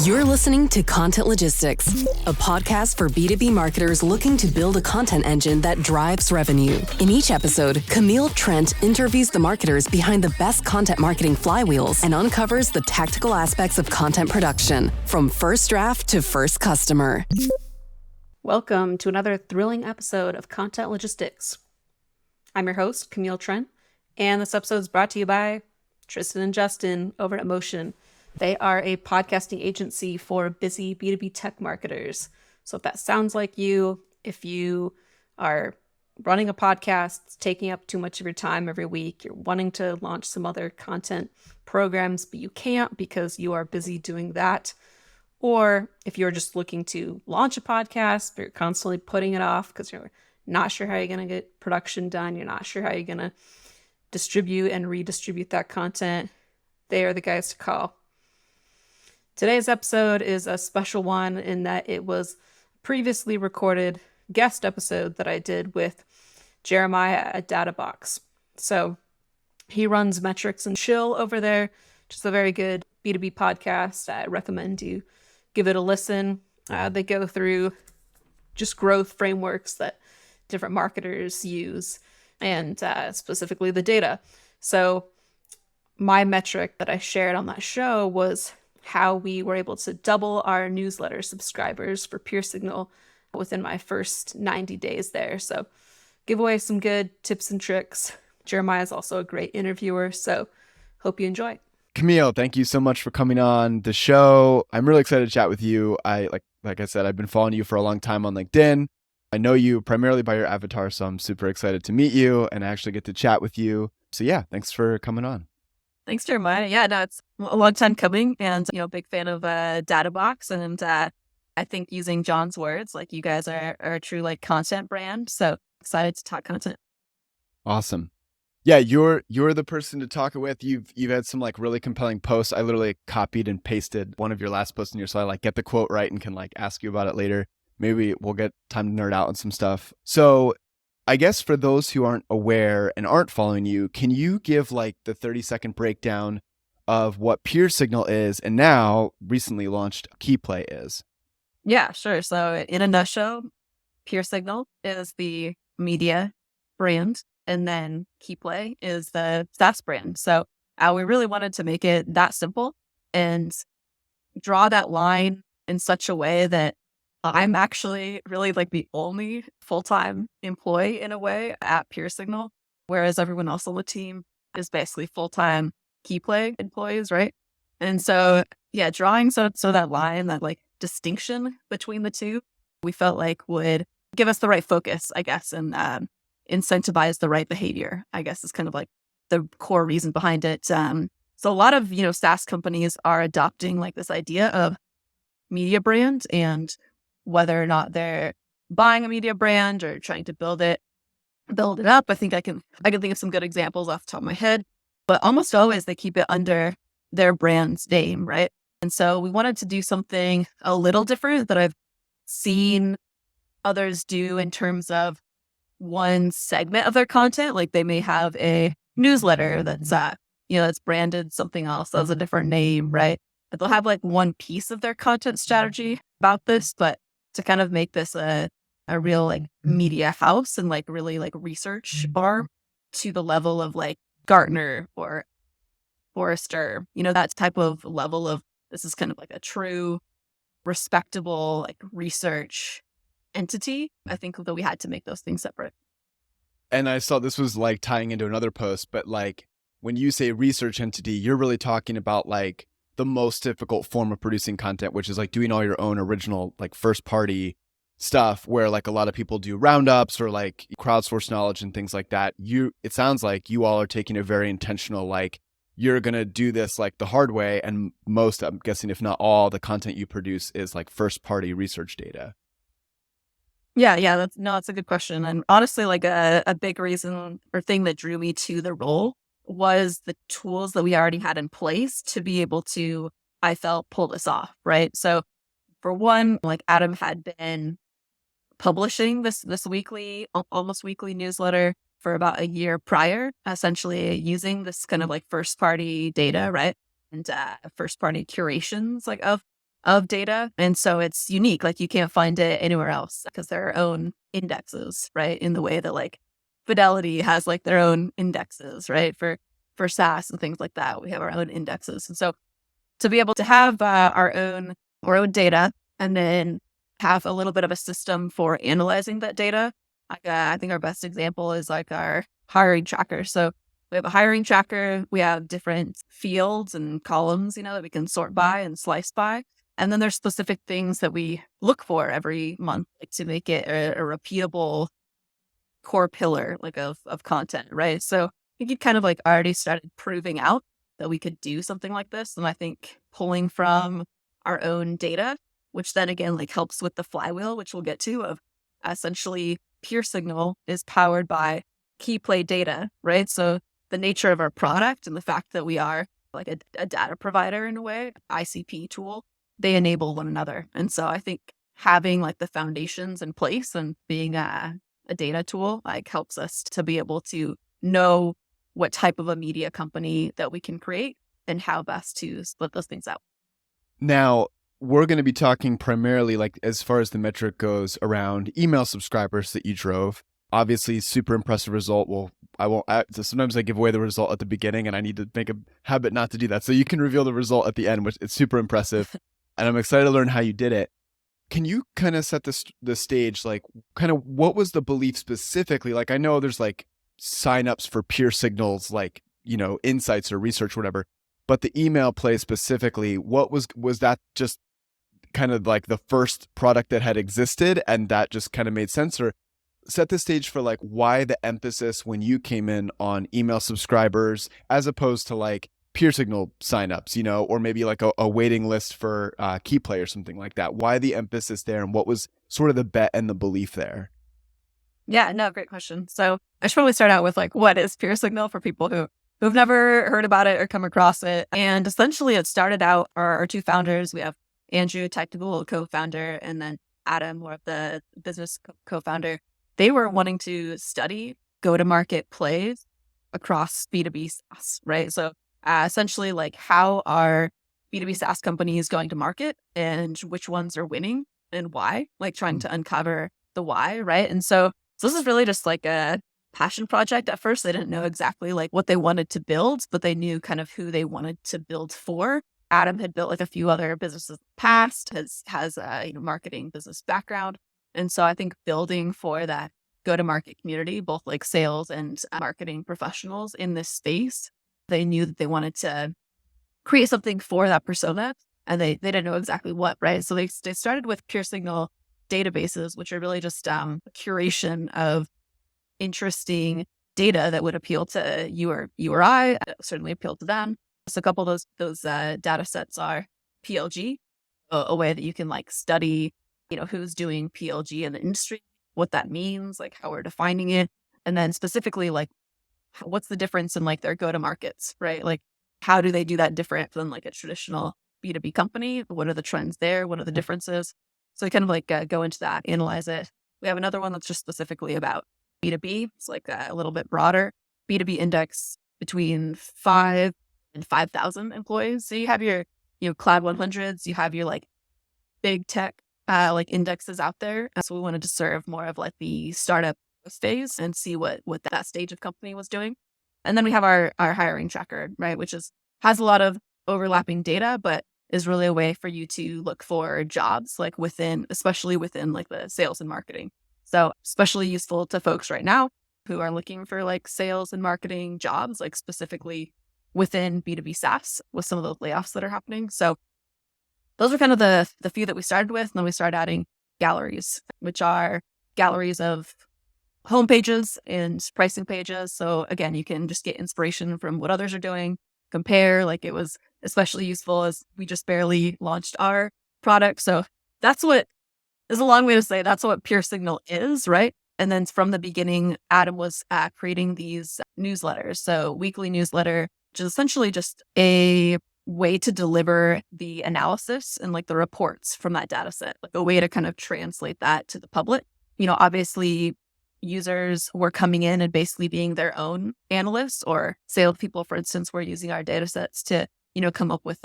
You're listening to Content Logistics, a podcast for B2B marketers looking to build a content engine that drives revenue. In each episode, Camille Trent interviews the marketers behind the best content marketing flywheels and uncovers the tactical aspects of content production, from first draft to first customer. Welcome to another thrilling episode of Content Logistics. I'm your host, Camille Trent, and this episode is brought to you by Tristan and Justin over at Motion. They are a podcasting agency for busy B2B tech marketers. So if that sounds like you, if you are running a podcast, it's taking up too much of your time every week, you're wanting to launch some other content programs, but you can't because you are busy doing that. Or if you're just looking to launch a podcast, but you're constantly putting it off because you're not sure how you're going to get production done, you're not sure how you're going to distribute and redistribute that content, they are the guys to call. Today's episode is a special one in that it was previously recorded guest episode that I did with Jeremiah at Databox. So he runs Metrics and Chill over there, which is a very good B2B podcast. I recommend you give it a listen. They go through just growth frameworks that different marketers use and specifically the data. So my metric that I shared on that show was how we were able to double our newsletter subscribers for PeerSignal within my first 90 days there. So give away some good tips and tricks. Jeremiah is also a great interviewer, so hope you enjoy. Camille, thank you so much for coming on the show. I'm really excited to chat with you. Like I said, I've been following you for a long time on LinkedIn. I know you primarily by your avatar, so I'm super excited to meet you and actually get to chat with you. So yeah, thanks for coming on. Thanks, Jeremiah. Yeah, no, it's a long time coming, and big fan of Databox, and I think using John's words, like you guys are a true content brand. So excited to talk content. Awesome. Yeah, you're the person to talk with. You've had some really compelling posts. I literally copied and pasted one of your last posts in your so I get the quote right and can ask you about it later. Maybe we'll get time to nerd out on some stuff. So I guess for those who aren't aware and aren't following you, can you give the 30-second breakdown of what PeerSignal is and now recently launched Keyplay is? Yeah, sure. So in a nutshell, PeerSignal is the media brand, and then Keyplay is the SaaS brand. So we really wanted to make it that simple and draw that line in such a way that I'm actually really the only full-time employee in a way at PeerSignal, whereas everyone else on the team is basically full-time Keyplay employees, right? And so, yeah, drawing so that line, that distinction between the two, we felt would give us the right focus, I guess, and incentivize the right behavior, I guess is kind of the core reason behind it. So a lot of, SaaS companies are adopting this idea of media brand, and whether or not they're buying a media brand or trying to build it up. I think I can think of some good examples off the top of my head, but almost always they keep it under their brand's name, right? And so we wanted to do something a little different that I've seen others do in terms of one segment of their content. They may have a newsletter that's that's branded something else as a different name, right? But they'll have one piece of their content strategy about this, but to kind of make this a real media house and really research bar to the level of Gartner or Forrester, that type of level of this is kind of a true respectable research entity. I think that we had to make those things separate. And I saw this was tying into another post, but when you say research entity, you're really talking about the most difficult form of producing content, which is doing all your own original first party stuff where a lot of people do roundups or crowdsource knowledge and things like that. It sounds like you all are taking a very intentional you're going to do this the hard way, and most, I'm guessing if not all, the content you produce is first party research data. Yeah, that's a good question. And honestly, a big reason or thing that drew me to the role was the tools that we already had in place to be able to, I felt, pull this off, right? So for one, Adam had been publishing this weekly, almost weekly newsletter for about a year prior, essentially using this kind of first party data, right? And first party curations of of data. And so it's unique. Like you can't find it anywhere else because there are own indexes, right? In the way that like Fidelity has like their own indexes, right? For SaaS and things like that, we have our own indexes. And so to be able to have our own data and then have a little bit of a system for analyzing that data. I think our best example is like our hiring tracker. So we have a hiring tracker. We have different fields and columns, that we can sort by and slice by. And then there's specific things that we look for every month, like to make it a repeatable core pillar like of content, right? So I think you kind of like already started proving out that we could do something like this. And I think pulling from our own data, which then again like helps with the flywheel, which we'll get to, of essentially PeerSignal is powered by Keyplay data, right? So the nature of our product and the fact that we are like a data provider in a way, ICP tool, they enable one another. And so I think having like the foundations in place and being a data tool like helps us to be able to know what type of a media company that we can create and how best to split those things out. Now, we're going to be talking primarily, like as far as the metric goes, around email subscribers that you drove. Obviously, super impressive result. Well, sometimes I give away the result at the beginning and I need to make a habit not to do that. So you can reveal the result at the end, which it's super impressive. And I'm excited to learn how you did it. Can you kind of set the stage, like kind of what was the belief specifically? Like I know there's like signups for PeerSignal's like, insights or research or whatever, but the email play specifically, what was that just kind of like the first product that had existed and that just kind of made sense? Or set the stage for like why the emphasis when you came in on email subscribers as opposed to like PeerSignal signups, or maybe like a waiting list for Keyplay or something like that. Why the emphasis there, and what was sort of the bet and the belief there? Yeah, no, great question. So I should probably start out with like, what is PeerSignal for people who've never heard about it or come across it? And essentially it started out, our two founders, we have Andrew, technical co-founder, and then Adam, more of the business co-founder. They were wanting to study go-to-market plays across B2B SaaS, right? So essentially like how are B2B SaaS companies going to market and which ones are winning and why, like trying to uncover the why, right? And so this is really just like a passion project. At first, they didn't know exactly like what they wanted to build, but they knew kind of who they wanted to build for. Adam had built like a few other businesses in the past, has a marketing business background. And so I think building for that go-to-market community, both like sales and marketing professionals in this space, they knew that they wanted to create something for that persona, and they didn't know exactly what, right? So they started with PeerSignal databases, which are really just a curation of interesting data that would appeal to you or I, certainly appeal to them. So a couple of those data sets are PLG, a way that you can like study, who's doing PLG in the industry, what that means, like how we're defining it, and then specifically like what's the difference in like their go-to-markets, right? Like how do they do that different than like a traditional B2B company? What are the trends there? What are the differences? So we kind of like go into that, analyze it. We have another one that's just specifically about B2B. It's like a little bit broader. B2B index between 5 and 5,000 employees. So you have your Cloud 100s, you have your like big tech like indexes out there. So we wanted to serve more of like the startup phase and see what that stage of company was doing. And then we have our hiring tracker, right, which has a lot of overlapping data, but is really a way for you to look for jobs like especially within like the sales and marketing. So especially useful to folks right now who are looking for like sales and marketing jobs, like specifically within B2B SaaS with some of those layoffs that are happening. So those are kind of the few that we started with. And then we started adding galleries, which are galleries of homepages and pricing pages. So again, you can just get inspiration from what others are doing, compare. Like it was especially useful as we just barely launched our product. So that's what is a long way to say that's what PeerSignal is, right? And then from the beginning, Adam was creating these newsletters. So weekly newsletter, which is essentially just a way to deliver the analysis and like the reports from that data set, like a way to kind of translate that to the public. Obviously users were coming in and basically being their own analysts, or salespeople, for instance, were using our data sets to, come up with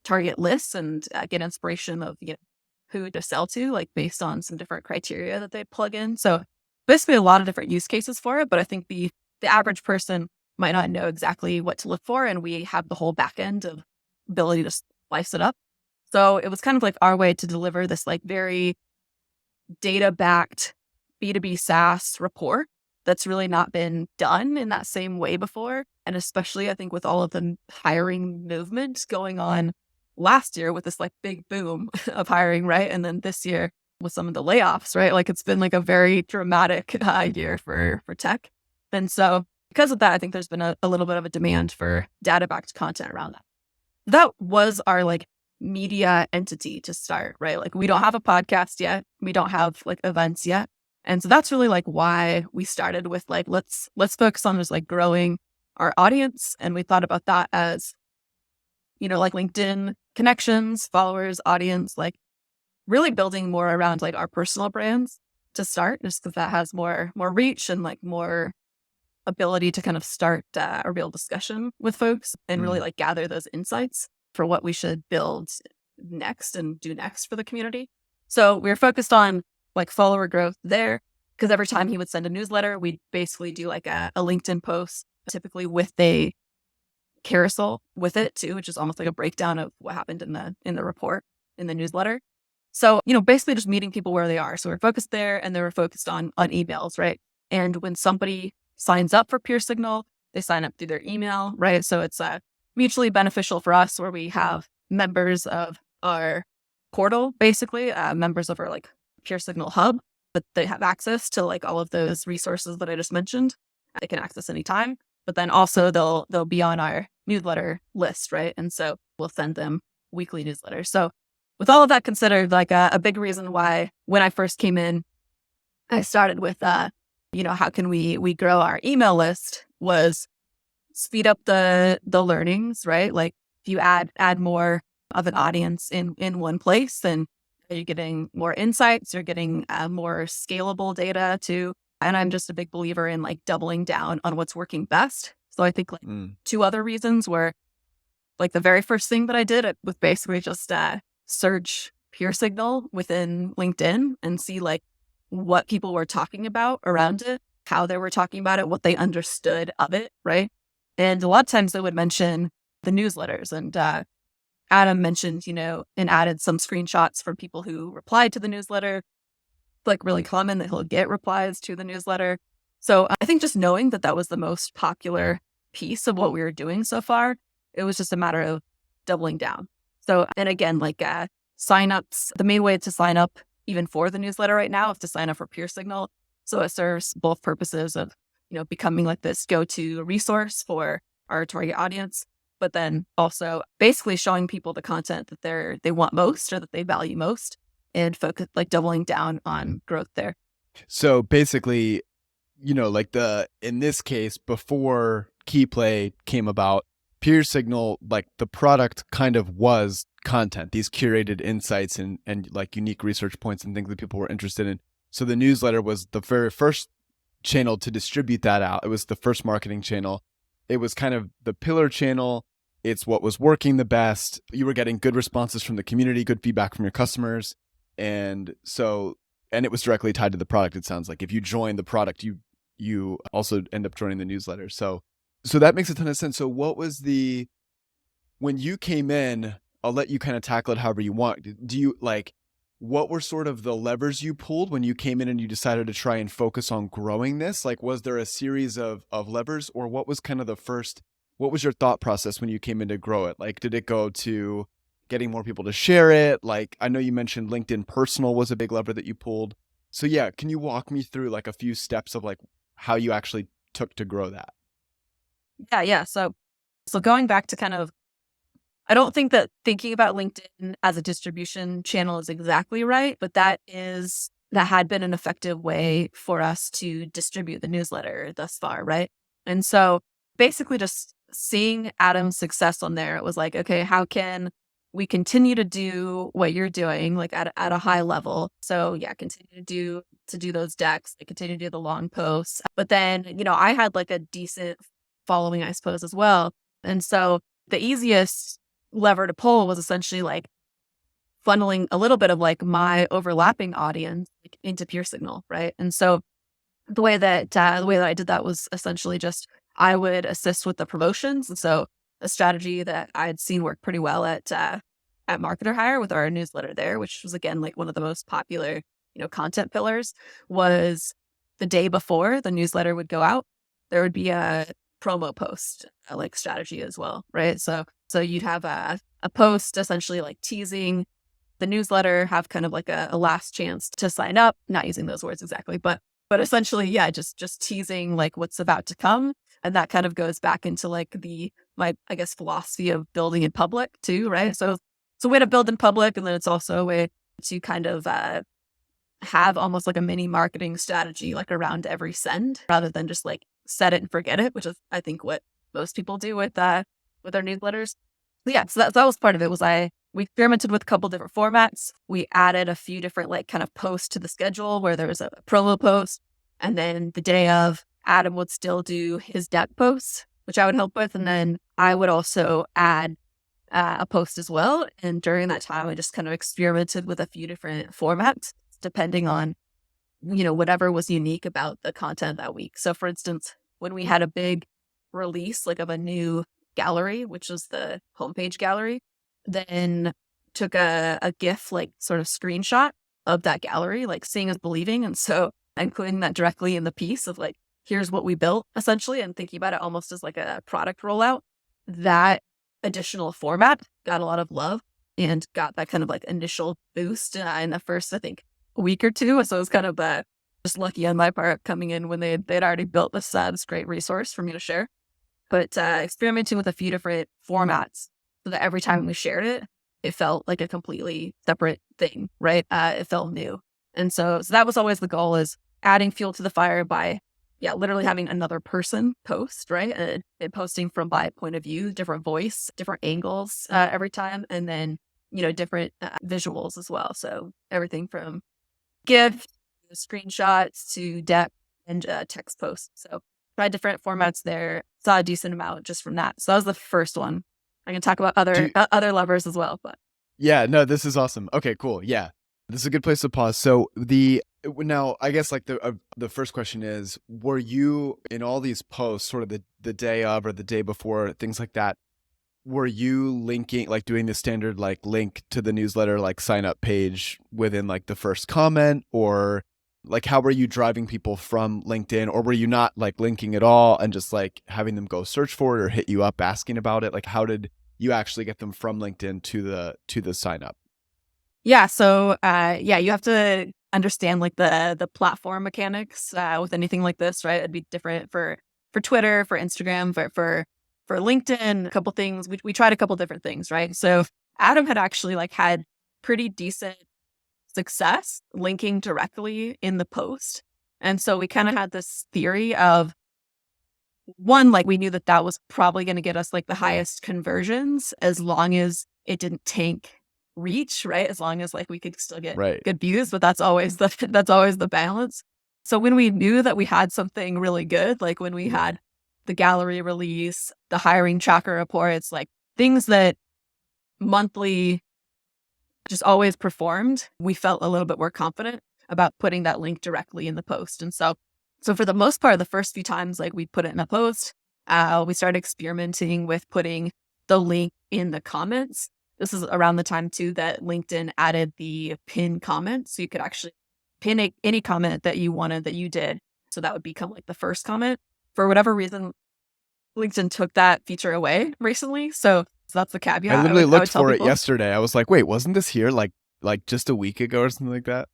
target lists and get inspiration of who to sell to, like based on some different criteria that they plug in. So basically a lot of different use cases for it, but I think the average person might not know exactly what to look for, and we have the whole back end of ability to slice it up. So it was kind of like our way to deliver this like very data-backed B2B SaaS report that's really not been done in that same way before. And especially I think with all of the hiring movement going on last year with this like big boom of hiring, right? And then this year with some of the layoffs, right? Like it's been like a very dramatic year for tech. And so because of that, I think there's been a little bit of a demand for data-backed content around that. That was our like media entity to start, right? Like we don't have a podcast yet. We don't have like events yet. And so that's really like why we started with like, let's focus on just like growing our audience. And we thought about that as, like LinkedIn connections, followers, audience, like really building more around like our personal brands to start, just because that has more reach and like more ability to kind of start a real discussion with folks and really like gather those insights for what we should build next and do next for the community. So we were focused on like follower growth there, because every time he would send a newsletter, we'd basically do like a LinkedIn post, typically with a carousel with it too, which is almost like a breakdown of what happened in the report in the newsletter. So, basically just meeting people where they are. So we're focused there, and then we're focused on emails, right? And when somebody signs up for PeerSignal, they sign up through their email, right? So it's mutually beneficial for us, where we have members of our portal, basically, members of our like PeerSignal hub, but they have access to like all of those resources that I just mentioned. They can access anytime, but then also they'll be on our newsletter list, right? And so we'll send them weekly newsletters. So with all of that considered, like a big reason why when I first came in, I started with, how can we grow our email list was speed up the learnings, right? Like if you add more of an audience in one place, then you're getting more insights, you're getting more scalable data too. And I'm just a big believer in like doubling down on what's working best. So I think like two other reasons were like the very first thing that I did was basically just search PeerSignal within LinkedIn and see like what people were talking about around it, how they were talking about it, what they understood of it, right? And a lot of times they would mention the newsletters, and Adam mentioned, and added some screenshots from people who replied to the newsletter, like really common that he'll get replies to the newsletter. So I think just knowing that was the most popular piece of what we were doing so far, it was just a matter of doubling down. So, and again, like signups, the main way to sign up even for the newsletter right now is to sign up for PeerSignal. So it serves both purposes of, becoming like this go-to resource for our target audience, but then also basically showing people the content that they want most or that they value most, and focus like doubling down on growth there. So basically, like in this case, before Keyplay came about, PeerSignal, like the product kind of was content, these curated insights and like unique research points and things that people were interested in. So the newsletter was the very first channel to distribute that out. It was the first marketing channel. It was kind of the pillar channel. It's what was working the best. You were getting good responses from the community, good feedback from your customers. And it was directly tied to the product. It sounds like if you join the product, you also end up joining the newsletter. So that makes a ton of sense. So what was when you came in, I'll let you kind of tackle it however you want. Do you what were sort of the levers you pulled when you came in and you decided to try and focus on growing this? Like, was there a series of levers, or what was kind of what was your thought process when you came in to grow it? Like, did it go to getting more people to share it? Like, I know you mentioned LinkedIn Personal was a big lever that you pulled. So yeah, can you walk me through like a few steps of like how you actually took to grow that? Yeah. So going back to kind of, I don't think that thinking about LinkedIn as a distribution channel is exactly right, but that had been an effective way for us to distribute the newsletter thus far, right? And so basically just seeing Adam's success on there, it was like, okay, how can we continue to do what you're doing, like at a high level? So yeah, continue to do those decks, continue to do the long posts. But then, I had like a decent following, I suppose, as well. And so the easiest lever to pull was essentially like funneling a little bit of like my overlapping audience like, into PeerSignal, right? And so the way that I did that was essentially just I would assist with the promotions. And so a strategy that I had seen work pretty well at Marketer Hire with our newsletter there, which was again like one of the most popular, content pillars, was the day before the newsletter would go out, there would be a promo post like strategy as well, right? So you'd have a post essentially like teasing the newsletter, have kind of like a last chance to sign up, not using those words exactly, but essentially, yeah, just teasing like what's about to come. And that kind of goes back into like my I guess philosophy of building in public too, right? So it's a way to build in public, and then it's also a way to kind of have almost like a mini marketing strategy like around every send, rather than just like set it and forget it, which is I think what most people do with their newsletters. But yeah, so that was part of it. We experimented with a couple different formats. We added a few different like kind of posts to the schedule where there was a promo post, and then the day of, Adam would still do his deck posts, which I would help with, and then I would also add a post as well. And during that time, I just kind of experimented with a few different formats depending on whatever was unique about the content that week. So for instance, when we had a big release like of a new gallery, which was the homepage gallery, then took a GIF like sort of screenshot of that gallery, like seeing is believing. And so including that directly in the piece of like, here's what we built essentially, and thinking about it almost as like a product rollout. That additional format got a lot of love and got that kind of like initial boost in the first, I think, week or two. So it was kind of just lucky on my part coming in when they'd already built this great resource for me to share. But experimenting with a few different formats so that every time we shared it, it felt like a completely separate thing, right? It felt new. And so that was always the goal, is adding fuel to the fire by, literally having another person post, right? And posting from by point of view, different voice, different angles every time. And then, different visuals as well. So everything from GIF, screenshots to deck and text posts. So tried different formats there, saw a decent amount just from that. So that was the first one. I can talk about other levers as well, but. Yeah, no, this is awesome. Okay, cool. Yeah, this is a good place to pause. So now I guess like the first question is, were you in all these posts sort of the day of or the day before, things like that, were you linking, like doing the standard like link to the newsletter, like sign up page within like the first comment, or like how were you driving people from LinkedIn, or were you not like linking at all and just like having them go search for it or hit you up asking about it? Like how did you actually get them from LinkedIn to the sign up? Yeah. So, you have to understand like the platform mechanics with anything like this, right? It'd be different for Twitter, for Instagram, for LinkedIn, a couple things. We tried a couple different things, right? So Adam had actually like had pretty decent success linking directly in the post. And so we kind of had this theory of, one, like we knew that was probably going to get us like the highest conversions as long as it didn't tank reach, right? As long as like we could still get good views, but that's always the balance. So when we knew that we had something really good, like when we had the gallery release, the hiring tracker reports, like things that monthly just always performed, we felt a little bit more confident about putting that link directly in the post. And so for the most part, the first few times like we put it in a post, we started experimenting with putting the link in the comments. This is around the time too that LinkedIn added the pin comment. So you could actually pin any comment that you wanted that you did. So that would become like the first comment. For whatever reason, LinkedIn took that feature away recently. So that's the caveat. I literally looked for it yesterday. I was like, wait, wasn't this here like just a week ago or something like that?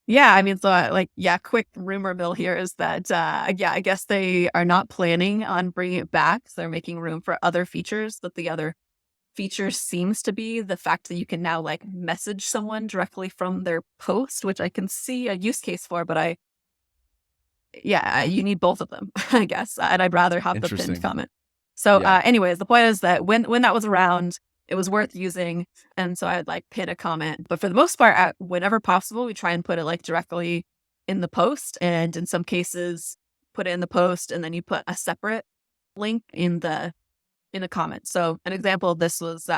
Yeah, I mean, so quick rumor mill here is that, I guess they are not planning on bringing it back. So they're making room for other features, but the other feature seems to be the fact that you can now like message someone directly from their post, which I can see a use case for, but you need both of them, I guess. And I'd rather have the pinned comment. So anyways, the point is that when that was around, it was worth using. And so I would like pin a comment. But for the most part, whenever possible, we try and put it like directly in the post. And in some cases, put it in the post and then you put a separate link in the comments. So an example of this was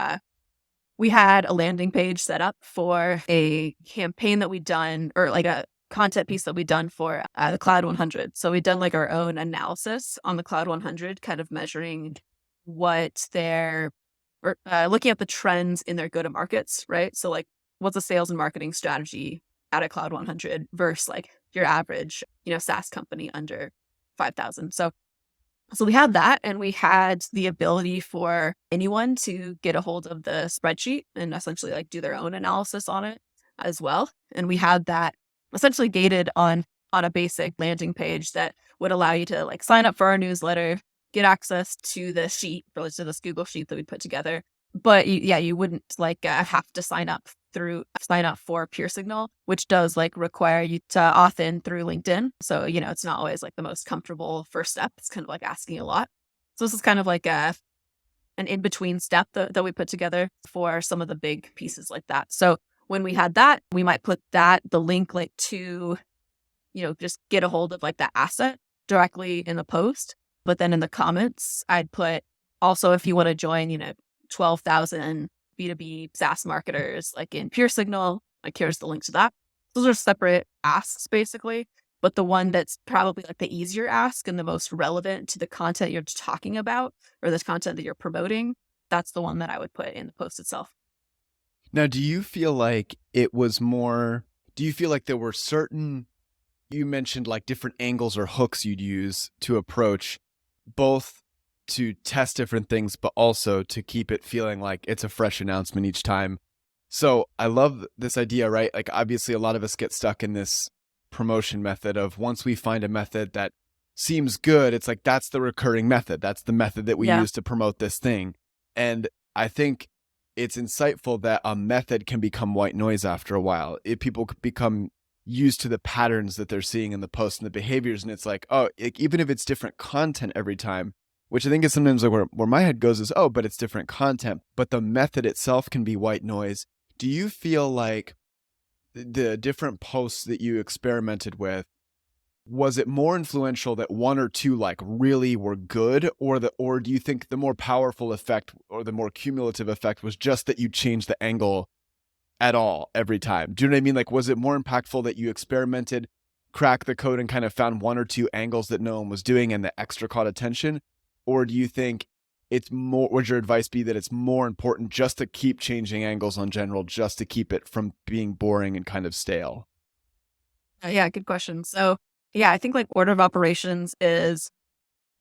we had a landing page set up for a campaign that we'd done, or like a content piece that we'd done for the Cloud 100. So we'd done like our own analysis on the Cloud 100, kind of measuring what their, or looking at the trends in their go-to-markets, right? So like, what's a sales and marketing strategy at a Cloud 100 versus like your average, SaaS company under 5,000. So we had that, and we had the ability for anyone to get a hold of the spreadsheet and essentially like do their own analysis on it as well. And we had that essentially gated on a basic landing page that would allow you to like sign up for our newsletter, get access to the sheet, or to this Google sheet that we put together. But you wouldn't like have to sign up for PeerSignal, which does like require you to opt in through LinkedIn. So, it's not always like the most comfortable first step. It's kind of like asking a lot. So this is kind of like an in-between step that we put together for some of the big pieces like that. So when we had that, we might put the link like to, just get a hold of like that asset directly in the post. But then in the comments, I'd put also, if you want to join, 12,000 B2B SaaS marketers like in PeerSignal, like here's the link to that. Those are separate asks basically, but the one that's probably like the easier ask and the most relevant to the content you're talking about or the content that you're promoting, that's the one that I would put in the post itself. Now, do you feel like there were certain, you mentioned like different angles or hooks you'd use to approach both to test different things, but also to keep it feeling like it's a fresh announcement each time. So I love this idea, right? Like obviously a lot of us get stuck in this promotion method of once we find a method that seems good, it's like, that's the recurring method. That's the method that we use to promote this thing. And I think it's insightful that a method can become white noise after a while. If people become used to the patterns that they're seeing in the posts and the behaviors, and it's like, even if it's different content every time, which I think is sometimes like where my head goes is, but it's different content, but the method itself can be white noise. Do you feel like the different posts that you experimented with, was it more influential that one or two like really were good, or do you think the more powerful effect or the more cumulative effect was just that you changed the angle at all every time? Do you know what I mean? Like, was it more impactful that you experimented, cracked the code, and kind of found one or two angles that no one was doing and the extra caught attention? Or do you think would your advice be that it's more important just to keep changing angles on general, just to keep it from being boring and kind of stale? Yeah, good question. So I think like order of operations is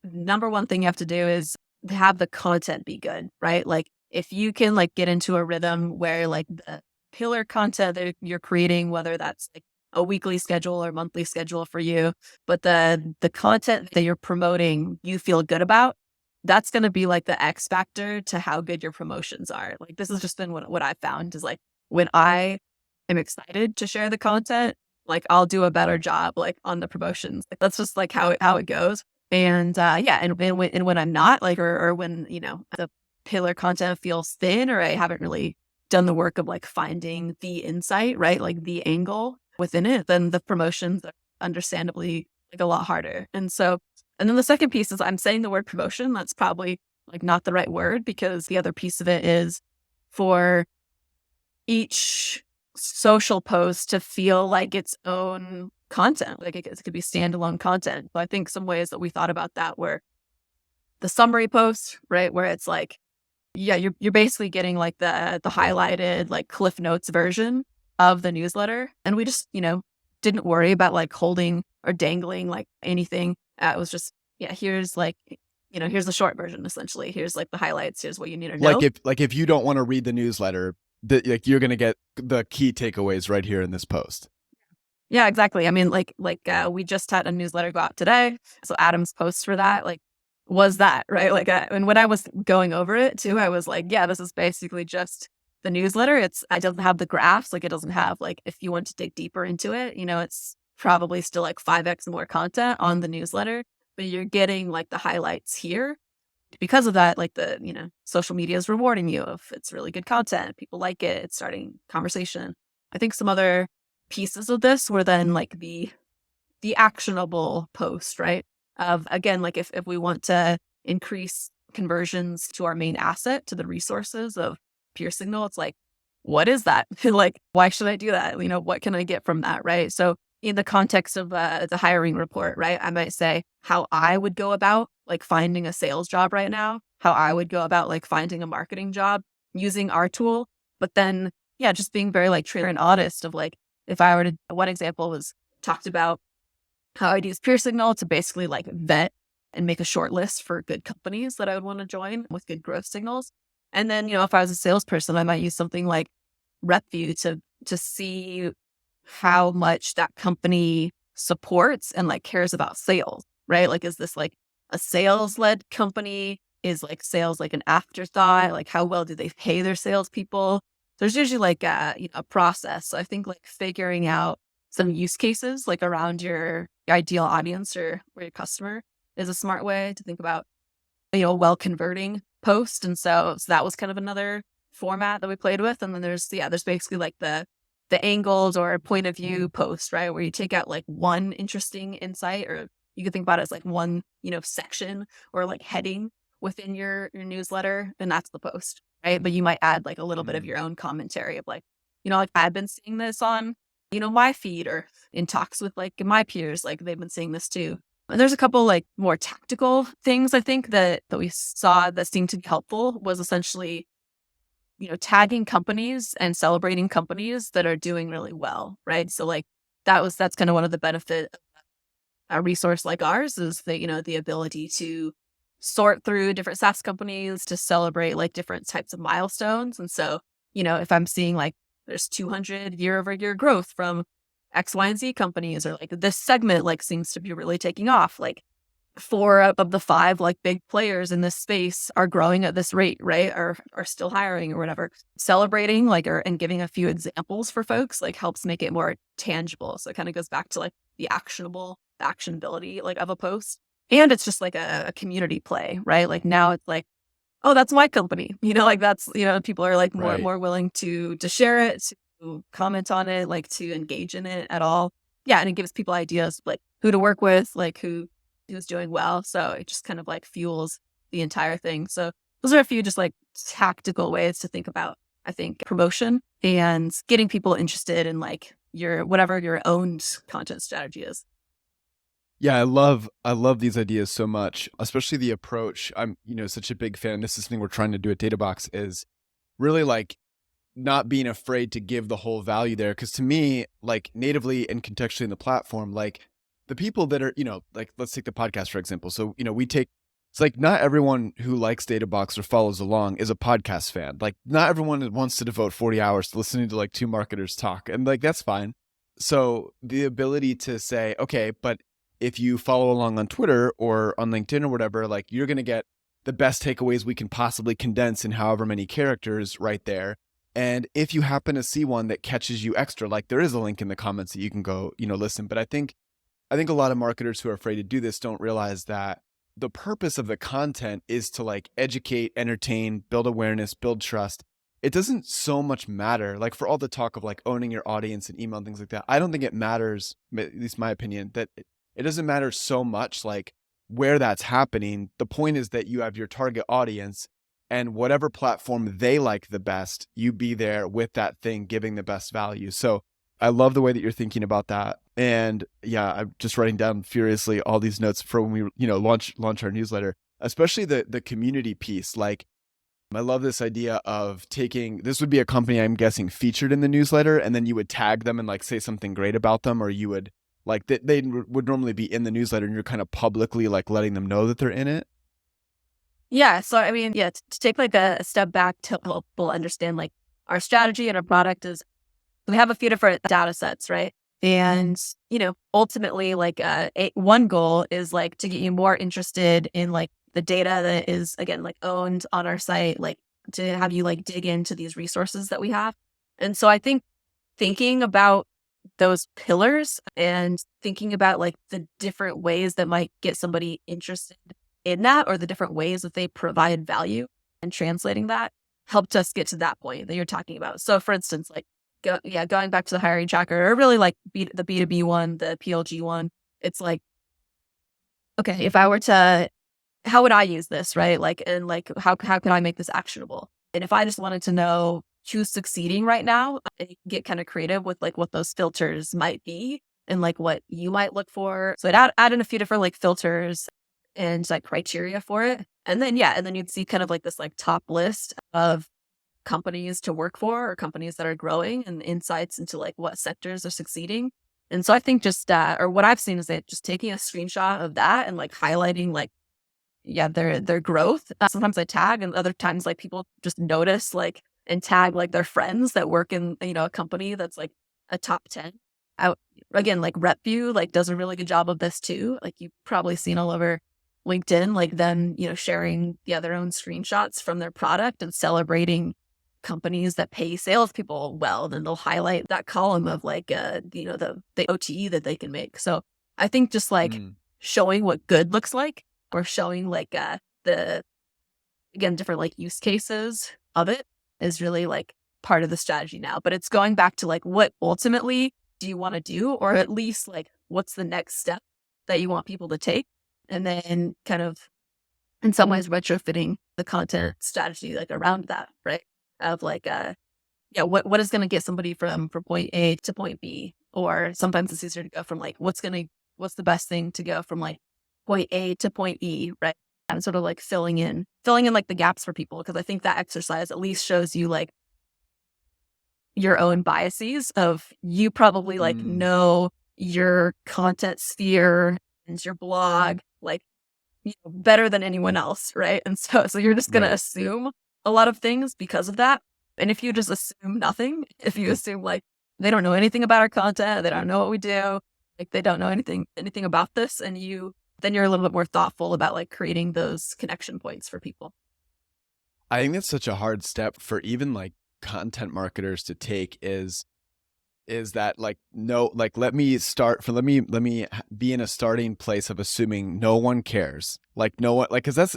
number one thing you have to do is have the content be good, right? Like if you can like get into a rhythm where like the pillar content that you're creating, whether that's like a weekly schedule or monthly schedule for you, but the content that you're promoting, you feel good about, that's going to be like the X factor to how good your promotions are. Like this has just been what I found is like when I am excited to share the content, like I'll do a better job like on the promotions. Like that's just like how it goes. And and when I'm not like, or when, the pillar content feels thin, or I haven't really done the work of like finding the insight, right? Like the angle within it, then the promotions are understandably like a lot harder. And then the second piece is I'm saying the word promotion. That's probably like not the right word, because the other piece of it is for each social post to feel like its own content. Like it could be standalone content. So I think some ways that we thought about that were the summary post, right? Where it's like, you're basically getting like the highlighted like Cliff Notes version of the newsletter. And we just, didn't worry about like holding or dangling like anything. It was just, here's like, here's the short version, essentially. Here's like the highlights. Here's what you need to know. If you don't want to read the newsletter, you're going to get the key takeaways right here in this post. Yeah, exactly. I mean, we just had a newsletter go out today. So Adam's post for that, like, was that, right? Like, and when I was going over it too, I was like, this is basically just the newsletter. It doesn't have the graphs. Like it doesn't have like, if you want to dig deeper into it, it's probably still like 5x more content on the newsletter, but you're getting like the highlights here. Because of that, like the, social media is rewarding you if it's really good content. People like it. It's starting conversation. I think some other pieces of this were then like the actionable post, right? Of again, like if we want to increase conversions to our main asset, to the resources of PeerSignal, it's like, what is that? Like, why should I do that? What can I get from that? Right. So in the context of the hiring report, right, I might say how I would go about like finding a sales job right now, how I would go about like finding a marketing job using our tool. But then, yeah, just being very like transparent and honest of like, if I were to, one example was talked about how I'd use PeerSignal to basically like vet and make a short list for good companies that I would want to join with good growth signals. And then, if I was a salesperson, I might use something like RepView to see how much that company supports and like cares about sales, right? Like, is this like a sales led company? Is like sales like an afterthought? Like, how well do they pay their salespeople? There's usually like a process. So I think like figuring out some use cases like around your ideal audience or your customer is a smart way to think about, well converting post. And so that was kind of another format that we played with. And then there's basically like the angled or point of view post, right? Where you take out like one interesting insight, or you could think about it as like one, section or like heading within your newsletter. And that's the post, right? But you might add like a little bit of your own commentary of like, like I've been seeing this on, my feed or in talks with like my peers, like they've been seeing this too. And there's a couple like more tactical things I think that we saw that seemed to be helpful was essentially, tagging companies and celebrating companies that are doing really well, right? So like that's kind of one of the benefit of a resource like ours is that, the ability to sort through different SaaS companies to celebrate like different types of milestones. And so, if I'm seeing like there's 200 year-over-year growth from X, Y, and Z companies, or like this segment like seems to be really taking off, like 4 of the 5 like big players in this space are growing at this rate, right? Or are still hiring or whatever. Celebrating like and giving a few examples for folks like helps make it more tangible. So it kind of goes back to like the actionability like of a post. And it's just like a community play, right? Like now it's like, oh, that's my company. Like that's, people are like more willing to share it, to comment on it, like to engage in it at all. Yeah. And it gives people ideas like who to work with, like who's doing well. So it just kind of like fuels the entire thing. So those are a few just like tactical ways to think about, I think, promotion and getting people interested in like whatever your own content strategy is. Yeah, I love these ideas so much, especially the approach. I'm, such a big fan. This is something we're trying to do at DataBox is really like not being afraid to give the whole value there. Cause to me, like natively and contextually in the platform, like the people that are, like let's take the podcast, for example. So, it's like not everyone who likes DataBox or follows along is a podcast fan. Like not everyone wants to devote 40 hours to listening to like 2 marketers talk. And like, that's fine. So the ability to say, okay, but if you follow along on Twitter or on LinkedIn or whatever, like you're going to get the best takeaways we can possibly condense in however many characters right there. And if you happen to see one that catches you extra, like there is a link in the comments that you can go, listen. But I think a lot of marketers who are afraid to do this don't realize that the purpose of the content is to like educate, entertain, build awareness, build trust. It doesn't so much matter, like for all the talk of like owning your audience and email and things like that. I don't think it matters, at least my opinion, that it doesn't matter so much like where that's happening. The point is that you have your target audience and whatever platform they like the best, you be there with that thing, giving the best value. So I love the way that you're thinking about that. And yeah, I'm just writing down furiously all these notes for when we, launch our newsletter, especially the community piece. Like I love this idea of this would be a company I'm guessing featured in the newsletter, and then you would tag them and like say something great about them, or you would like they would normally be in the newsletter and you're kind of publicly like letting them know that they're in it. Yeah. So, I mean, yeah, to take like a step back to help people understand like our strategy and our product is we have a few different data sets, right? And, ultimately like one goal is like to get you more interested in like the data that is, again, like owned on our site, like to have you like dig into these resources that we have. And so I think thinking about those pillars and thinking about like the different ways that might get somebody interested in that, or the different ways that they provide value, and translating that helped us get to that point that you're talking about. So for instance, like going back to the hiring tracker, or really like the B2B one, the PLG one, it's like, okay, if I were to, how would I use this, right? Like, and like, how can I make this actionable? And if I just wanted to know who's succeeding right now, I can get kind of creative with like what those filters might be and like what you might look for. So I'd add in a few different like filters and like criteria for it. And then, and then you'd see kind of like this like top list of companies to work for or companies that are growing and insights into like what sectors are succeeding. And so I think just, or what I've seen is that just taking a screenshot of that and like highlighting like, their growth. Sometimes I tag and other times like people just notice like and tag like their friends that work in, a company that's like a top 10 out. Again, like RepView like does a really good job of this too. Like you've probably seen all over LinkedIn, like them, sharing their own screenshots from their product and celebrating companies that pay salespeople well. Then they'll highlight that column of like, the OTE that they can make. So I think just like showing what good looks like or showing like the, again, different like use cases of it is really like part of the strategy now. But it's going back to like what ultimately do you want to do, or at least like what's the next step that you want people to take, and then kind of in some ways retrofitting the content strategy like around that, right? Of like what is going to get somebody from point A to point B, or sometimes it's easier to go from like what's the best thing to go from like point A to point E, right? And sort of like filling in like the gaps for people, because I think that exercise at least shows you like your own biases of you probably like know your content sphere and your blog like better than anyone else, right? And so you're just gonna assume a lot of things because of that. And if you just assume nothing, if you assume like they don't know anything about our content, they don't know what we do, like they don't know anything about this, and then you're a little bit more thoughtful about like creating those connection points for people. I think that's such a hard step for even like content marketers to take is that like, no, like, let me be in a starting place of assuming no one cares. Like no one, like, cause that's,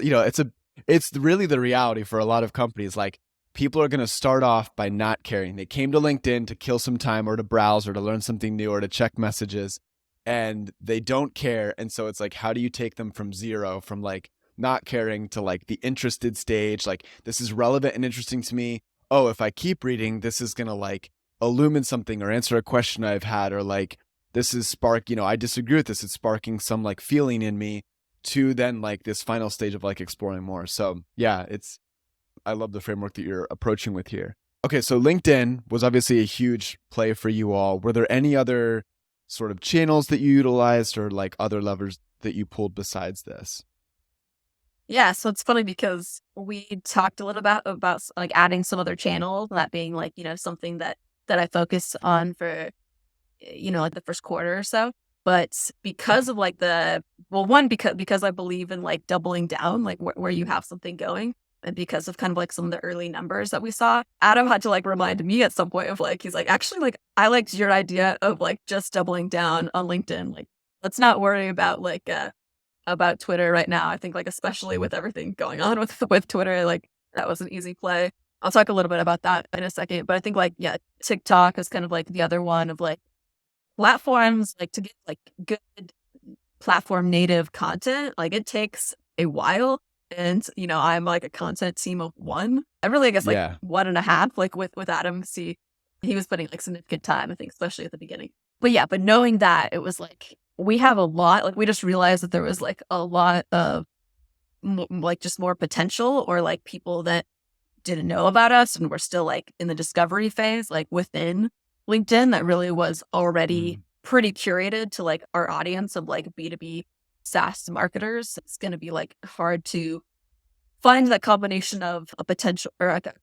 it's really the reality for a lot of companies. Like people are going to start off by not caring. They came to LinkedIn to kill some time or to browse or to learn something new or to check messages, and they don't care. And so it's like, how do you take them from zero, from like not caring to like the interested stage? Like this is relevant and interesting to me. Oh, if I keep reading, this is going to like illumine something or answer a question I've had, or like this is I disagree with this. It's sparking some like feeling in me, to then like this final stage of like exploring more. So yeah, I love the framework that you're approaching with here. Okay. So LinkedIn was obviously a huge play for you all. Were there any other sort of channels that you utilized or like other levers that you pulled besides this? Yeah, so it's funny because we talked a little about like adding some other channels, that being like, something that I focus on for, like the first quarter or so. But because of like because I believe in like doubling down, like where you have something going, and because of kind of like some of the early numbers that we saw, Adam had to like remind me at some point of like, he's like, actually, like I liked your idea of like just doubling down on LinkedIn. Like, let's not worry about like, about Twitter right now. I think like, especially with everything going on with Twitter, like that was an easy play. I'll talk a little bit about that in a second, but I think like, TikTok is kind of like the other one of like platforms, like to get like good platform native content. Like it takes a while. And, I'm like a content team of one. I really, I guess like 1.5, like with Adam, he was putting like significant time, I think, especially at the beginning. But knowing that it was like, we have a lot, like we just realized that there was like a lot of like just more potential, or like people that didn't know about us and we're still like in the discovery phase, like within LinkedIn, that really was already pretty curated to like our audience of like B2B SaaS marketers. It's going to be like hard to find that combination of a potential or like a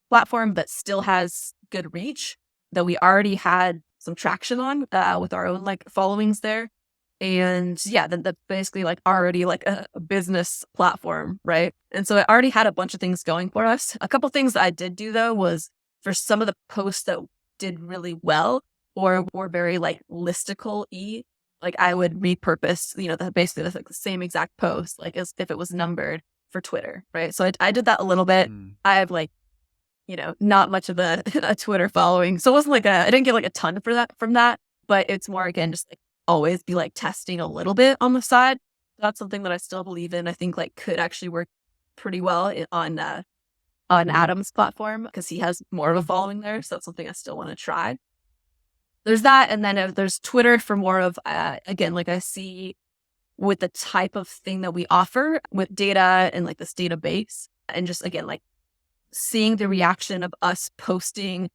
platform that still has good reach, that we already had some traction on with our own like followings there. And then that's basically like already like a business platform, right? And so it already had a bunch of things going for us. A couple things that I did do though was for some of the posts that did really well or were very like listicle-y, like I would repurpose, basically that's like the same exact post, like as if it was numbered for Twitter, right? So I did that a little bit. I have like, not much of a Twitter following. So it wasn't like I didn't get like a ton from that, but it's more, again, just like always be like testing a little bit on the side. That's something that I still believe in. I think like could actually work pretty well on on Adam's platform because he has more of a following there. So that's something I still want to try. There's that. And then there's Twitter for more of, again, like I see with the type of thing that we offer with data and like this database and just, again, like seeing the reaction of us posting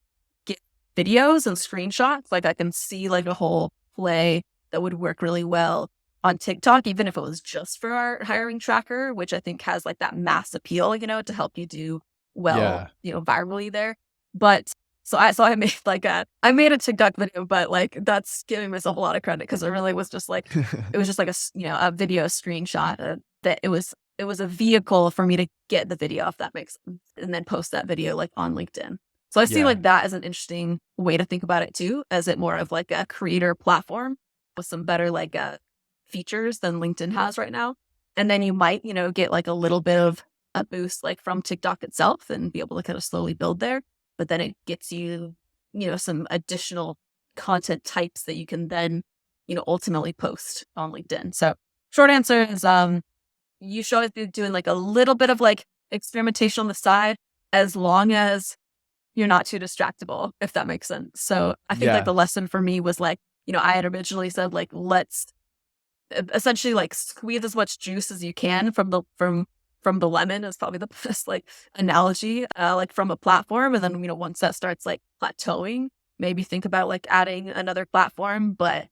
videos and screenshots. Like I can see like a whole play that would work really well on TikTok, even if it was just for our hiring tracker, which I think has like that mass appeal, to help you do well, virally there. But so I made I made a TikTok video, but like that's giving myself a lot of credit because it really was just like, it was just like a video screenshot that it was a vehicle for me to get the video, if that makes sense, and then post that video like on LinkedIn. So I see like that as an interesting way to think about it too, as it more of like a creator platform with some better like features than LinkedIn has right now. And then you might, get like a little bit of a boost like from TikTok itself and be able to kind of slowly build there. But then it gets you, some additional content types that you can then, ultimately post on LinkedIn. So short answer is you should always be doing like a little bit of like experimentation on the side as long as you're not too distractible, if that makes sense. So I think like the lesson for me was like, I had originally said like, let's essentially like squeeze as much juice as you can from the lemon is probably the best like analogy, like from a platform. And then, once that starts like plateauing, maybe think about like adding another platform, but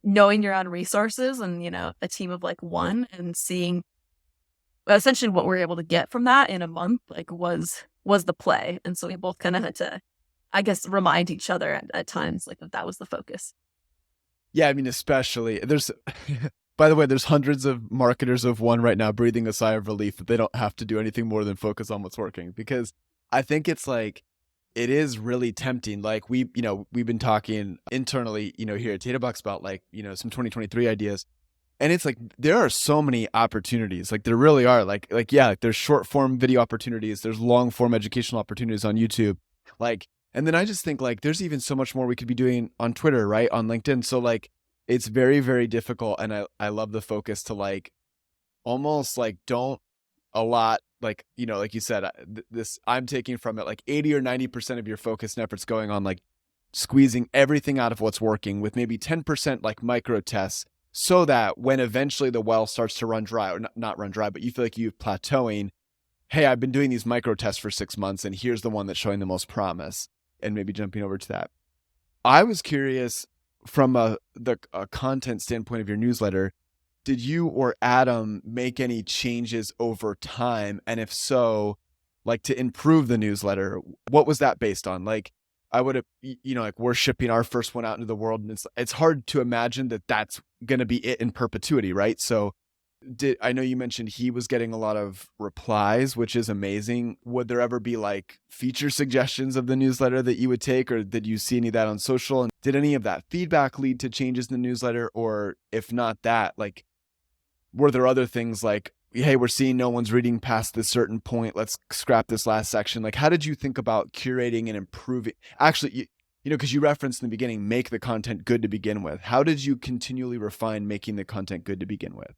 knowing your own resources and, a team of like one and seeing essentially what we're able to get from that in a month, like was the play. And so we both kind of had to, I guess, remind each other at times like that was the focus. Yeah. I mean, especially there's, by the way, there's hundreds of marketers of one right now breathing a sigh of relief that they don't have to do anything more than focus on what's working, because I think it's like, it is really tempting. Like we've been talking internally, here at Databox about like, some 2023 ideas. And it's like, there are so many opportunities. Like there really are like, there's short form video opportunities. There's long form educational opportunities on YouTube. And then I just think like, there's even so much more we could be doing on Twitter, right? On LinkedIn. So like, it's very, very difficult. And I love the focus to like, almost like don't a lot, like, like you said, this I'm taking from it, like 80 or 90% of your focus and efforts going on, like squeezing everything out of what's working with maybe 10% like micro tests, so that when eventually the well starts to run dry, or not run dry, but you feel like you're plateauing, hey, I've been doing these micro tests for 6 months and here's the one that's showing the most promise, and maybe jumping over to that. I was curious from the content standpoint of your newsletter, did you or Adam make any changes over time? And if so, like to improve the newsletter, what was that based on? Like I would have, like we're shipping our first one out into the world, and it's hard to imagine that that's going to be it in perpetuity, right? So I know you mentioned he was getting a lot of replies, which is amazing. Would there ever be like feature suggestions of the newsletter that you would take, or did you see any of that on social? And did any of that feedback lead to changes in the newsletter? Or if not that, like, were there other things like, hey, we're seeing no one's reading past this certain point, let's scrap this last section? Like, how did you think about curating and improving? Actually, because you referenced in the beginning, make the content good to begin with. How did you continually refine making the content good to begin with?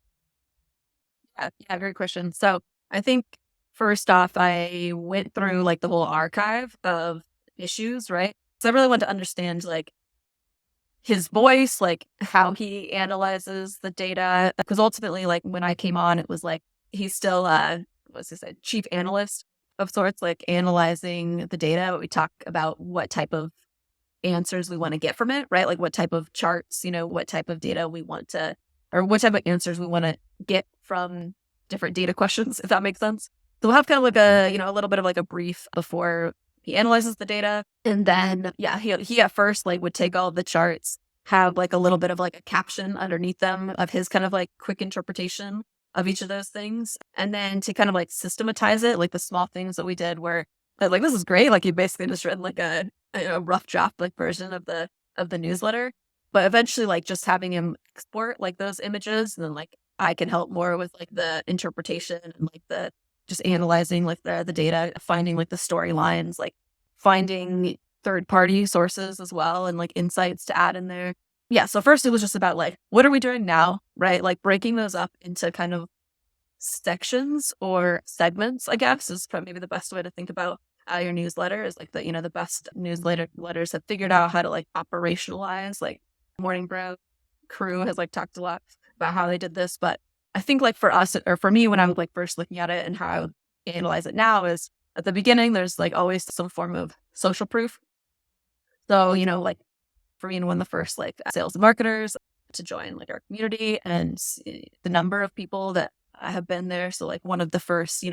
Yeah, great question. So I think first off, I went through like the whole archive of issues, right? So I really wanted to understand like his voice, like how he analyzes the data. Because ultimately, like when I came on, it was like he's still chief analyst of sorts, like analyzing the data. But we talk about what type of answers we want to get from it, right? Like what type of charts, what type of data we want to, or what type of answers we want to get from different data questions, if that makes sense. So we'll have kind of like a, a little bit of like a brief before he analyzes the data. And then, he at first like would take all of the charts, have like a little bit of like a caption underneath them of his kind of like quick interpretation of each of those things. And then to kind of like systematize it, like the small things that we did were like, this is great. Like you basically just written like a rough draft like version of the newsletter. But eventually like just having him export like those images, and then like I can help more with like the interpretation and like the just analyzing like the data, finding like the storylines, like finding third-party sources as well, and like insights to add in there. Yeah. So first it was just about like, what are we doing now? Right. Like breaking those up into kind of sections or segments, I guess, is probably maybe the best way to think about your newsletter is like the best letters have figured out how to like operationalize, like Morning Brew crew has like talked a lot about how they did this. But I think like for us or for me, when I'm like first looking at it and how I would analyze it now is at the beginning, there's like always some form of social proof. So, like for me, one of the first like sales and marketers to join like our community and the number of people that have been there. So like one of the first,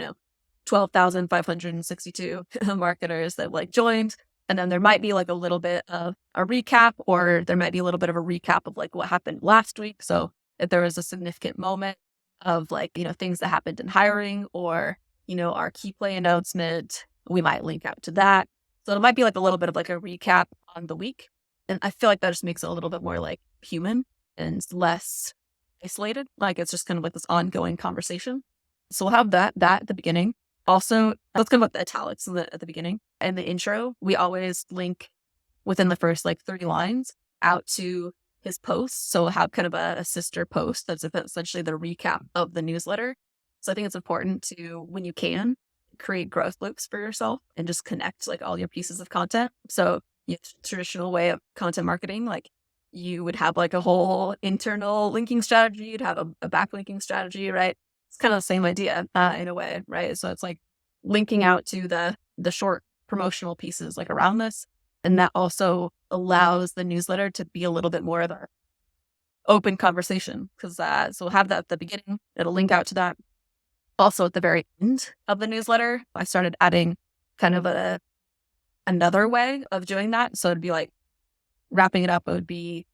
12,562 marketers that like joined. And then there might be like a little bit of a recap, or there might be a little bit of a recap of like what happened last week. So if there was a significant moment of like, things that happened in hiring or, our Keyplay announcement, we might link out to that. So it might be like a little bit of like a recap on the week. And I feel like that just makes it a little bit more like human and less isolated. Like it's just kind of like this ongoing conversation. So we'll have that at the beginning. Also, let's go about the italics at the beginning. And the intro, we always link within the first like 30 lines out to his posts. So we'll have kind of a sister post that's essentially the recap of the newsletter. So I think it's important to, when you can, create growth loops for yourself and just connect like all your pieces of content. So traditional way of content marketing, like you would have like a whole internal linking strategy. You'd have a backlinking strategy, right? It's kind of the same idea in a way, right? So it's like linking out to the short promotional pieces like around this. And that also allows the newsletter to be a little bit more of an open conversation because so we'll have that at the beginning. It'll link out to that. Also at the very end of the newsletter, I started adding kind of another way of doing that. So it'd be like wrapping it up. It would be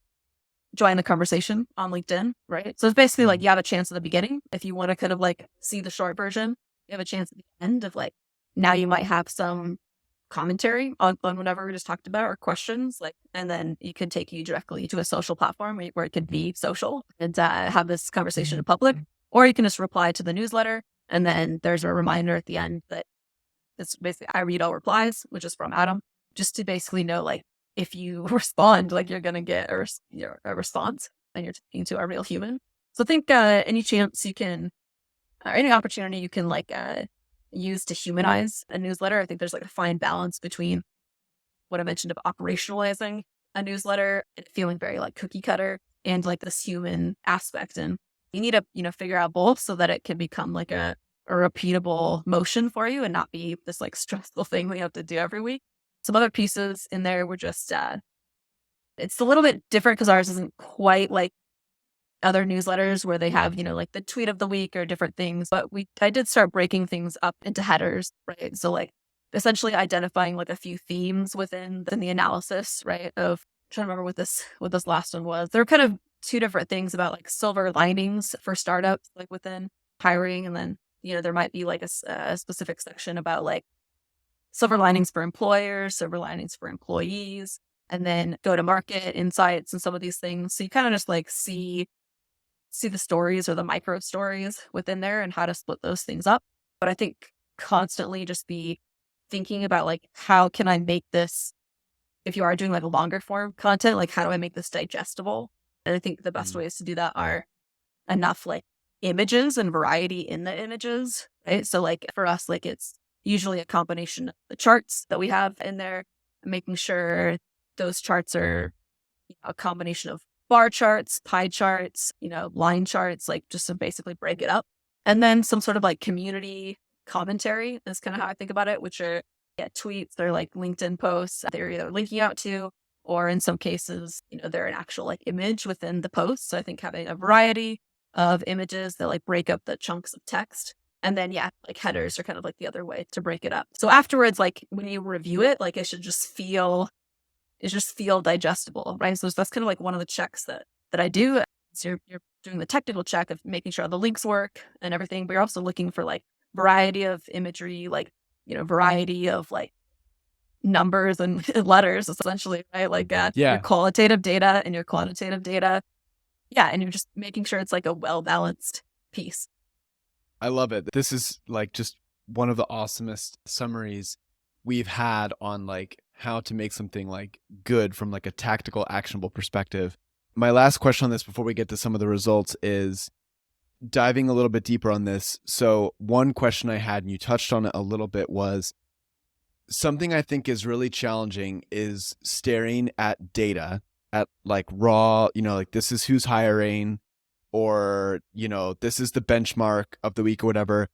join the conversation on LinkedIn, right? So it's basically like you have a chance at the beginning. If you want to kind of like see the short version, you have a chance at the end of like, now you might have some commentary on whatever we just talked about or questions, like, and then it could take you directly to a social platform where it could be social and have this conversation in public, or you can just reply to the newsletter. And then there's a reminder at the end that it's basically, I read all replies, which is from Adam, just to basically know, like, if you respond, like you're going to get a response and you're talking to a real human. So I think any chance you can, or any opportunity you can like use to humanize a newsletter. I think there's like a fine balance between what I mentioned of operationalizing a newsletter and feeling very like cookie cutter and like this human aspect. And you need to, figure out both so that it can become like a repeatable motion for you and not be this like stressful thing we have to do every week. Some other pieces in there were just, it's a little bit different because ours isn't quite like other newsletters where they have, like the tweet of the week or different things. But I did start breaking things up into headers, right? So like essentially identifying like a few themes within the analysis, right? Of trying to remember what this last one was. There were kind of two different things about like silver linings for startups, like within hiring. And then, there might be like a specific section about like silver linings for employers, silver linings for employees, and then go to market insights and some of these things. So you kind of just like see the stories or the micro stories within there and how to split those things up. But I think constantly just be thinking about like, how can I make this, if you are doing like a longer form content, like how do I make this digestible? And I think the best ways to do that are enough like images and variety in the images, right? So like for us, like it's usually a combination of the charts that we have in there, making sure those charts are a combination of bar charts, pie charts, line charts, like just to basically break it up. And then some sort of like community commentary is kind of how I think about it, which are tweets, they're like LinkedIn posts they're either linking out to, or in some cases, they're an actual like image within the post. So I think having a variety of images that like break up the chunks of text. And then, like headers are kind of like the other way to break it up. So afterwards, like when you review it, like it should just feel digestible, right? So that's kind of like one of the checks that I do. So you're doing the technical check of making sure the links work and everything, but you're also looking for like variety of imagery, like, variety of like numbers and letters essentially, right? Like your qualitative data and your quantitative data. Yeah. And you're just making sure it's like a well-balanced piece. I love it. This is like just one of the awesomest summaries we've had on like how to make something like good from like a tactical, actionable perspective. My last question on this before we get to some of the results is, diving a little bit deeper on this. So one question I had, and you touched on it a little bit, was something I think is really challenging is staring at data, at like raw, like this is who's hiring, or, this is the benchmark of the week or whatever.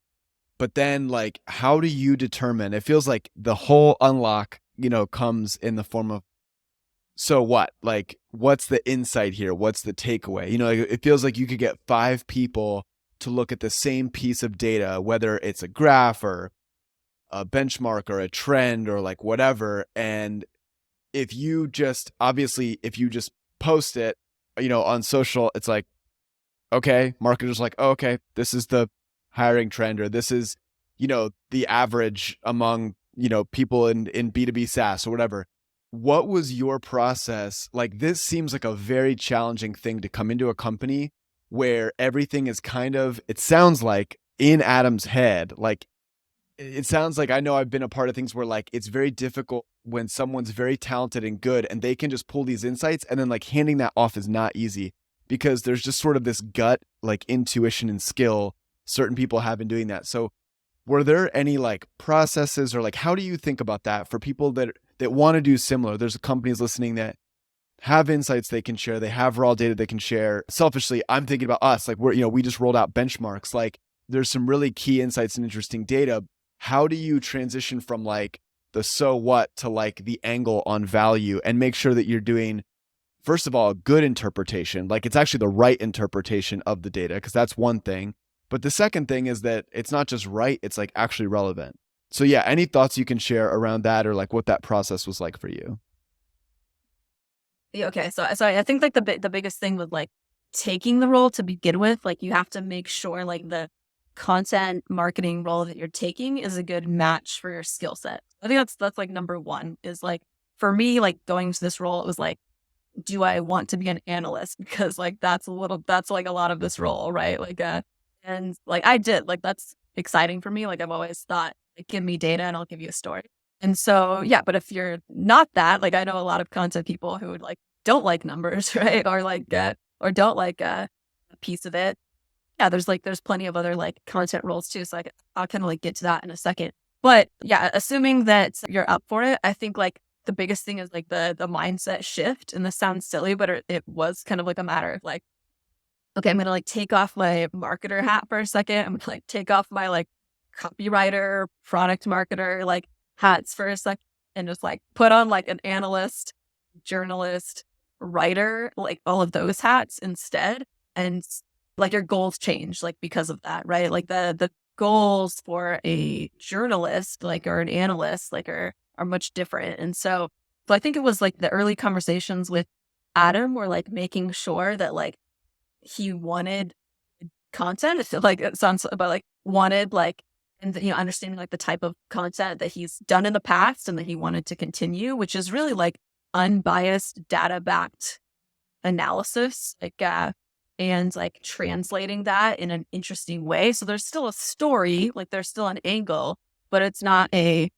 But then like, how do you determine? It feels like the whole unlock, comes in the form of, so what? Like, what's the insight here? What's the takeaway? Like, it feels like you could get 5 people to look at the same piece of data, whether it's a graph or a benchmark or a trend or like whatever. And if you just post it, on social, it's like, okay, marketers like, oh, okay, this is the hiring trend, or this is, the average among, people in B2B SaaS or whatever. What was your process? Like, this seems like a very challenging thing to come into a company where everything is kind of, it sounds like in Adam's head. Like, it sounds like, I know I've been a part of things where like, it's very difficult when someone's very talented and good and they can just pull these insights, and then like handing that off is not easy because there's just sort of this gut, like intuition and skill certain people have in doing that. So were there any like processes, or like, how do you think about that for people that want to do similar? There's companies listening that have insights they can share. They have raw data they can share. Selfishly, I'm thinking about us. Like, we just rolled out benchmarks. Like, there's some really key insights and interesting data. How do you transition from like the so what to like the angle on value, and make sure that you're doing, first of all, a good interpretation, like it's actually the right interpretation of the data, because that's one thing. But the second thing is that it's not just right, it's like actually relevant. So yeah, any thoughts you can share around that, or like what that process was like for you? Yeah, okay. So I think like the biggest thing with like taking the role to begin with, like you have to make sure like the content marketing role that you're taking is a good match for your skill set. I think that's like number one, is like, for me, like going to this role, it was like, do I want to be an analyst? Because like that's like a lot of this role, right? Like and like I did, like that's exciting for me. Like I've always thought, like, give me data and I'll give you a story. And so yeah, but if you're not that, like I know a lot of content people who would like don't like numbers, right? Or like or don't like a piece of it. Yeah, there's plenty of other like content roles too. So I'll kind of like get to that in a second. But yeah, assuming that you're up for it, I think like the biggest thing is like the mindset shift. And this sounds silly, but it was kind of like a matter of like, okay, I'm going to like take off my marketer hat for a second. I'm going to like take off my like copywriter, product marketer, like hats for a second, and just like put on like an analyst, journalist, writer, like all of those hats instead. And like your goals change like because of that, right? Like the goals for a journalist, like, or an analyst, like are much different. And so I think it was like the early conversations with Adam were like making sure that like he wanted content. So like it sounds, but like wanted like, and understanding like the type of content that he's done in the past and that he wanted to continue, which is really like unbiased data backed analysis, like and like translating that in an interesting way. So there's still a story, like there's still an angle, but it's not a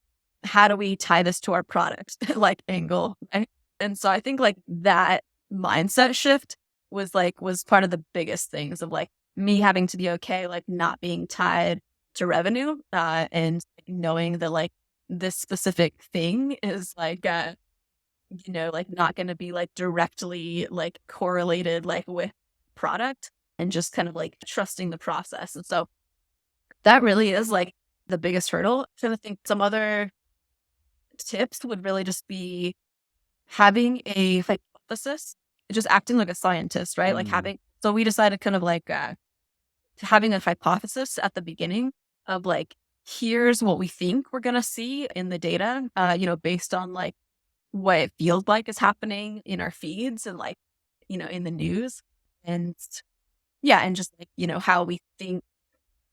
how do we tie this to our product like angle. Right? And so I think like that mindset shift was part of the biggest things of like me having to be okay, like not being tied to revenue and knowing that like this specific thing is like, like not going to be like directly like correlated like with product, and just kind of like trusting the process. And so that really is like the biggest hurdle. So I think some other tips would really just be having a hypothesis, just acting like a scientist, right? Like so we decided kind of like having a hypothesis at the beginning of like, here's what we think we're going to see in the data, based on like what it feels like is happening in our feeds and like, in the news. And yeah, and just like, how we think,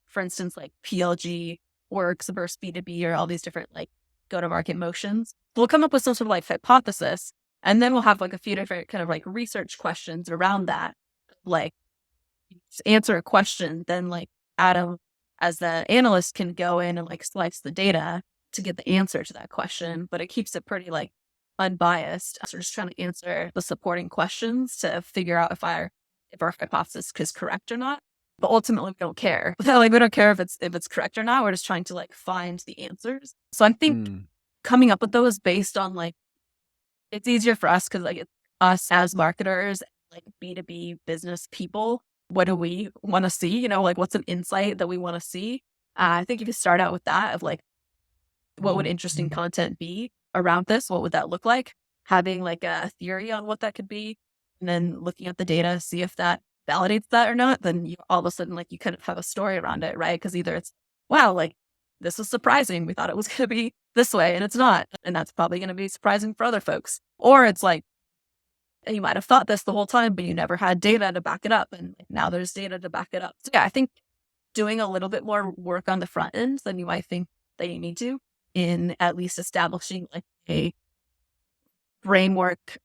for instance, like PLG works versus B2B or all these different like go-to-market motions. We'll come up with some sort of like hypothesis, and then we'll have like a few different kind of like research questions around that. Like answer a question, then like Adam as the analyst can go in and like slice the data to get the answer to that question, but it keeps it pretty like unbiased. So we're just trying to answer the supporting questions to figure out if our hypothesis is correct or not. But ultimately, we don't care. Like, we don't care if it's correct or not. We're just trying to like find the answers. So I think coming up with those based on like, it's easier for us because like it's us as marketers, like B2B business people. What do we want to see? Like what's an insight that we want to see? I think if you start out with that of like, what would interesting content be around this? What would that look like? Having like a theory on what that could be, and then looking at the data, see if that validates that or not, then you all of a sudden, like you kind of have a story around it, right? Because either it's, wow, like this was surprising. We thought it was going to be this way and it's not. And that's probably going to be surprising for other folks. Or it's like, you might have thought this the whole time, but you never had data to back it up. And now there's data to back it up. So yeah, I think doing a little bit more work on the front end than you might think that you need to in at least establishing like a framework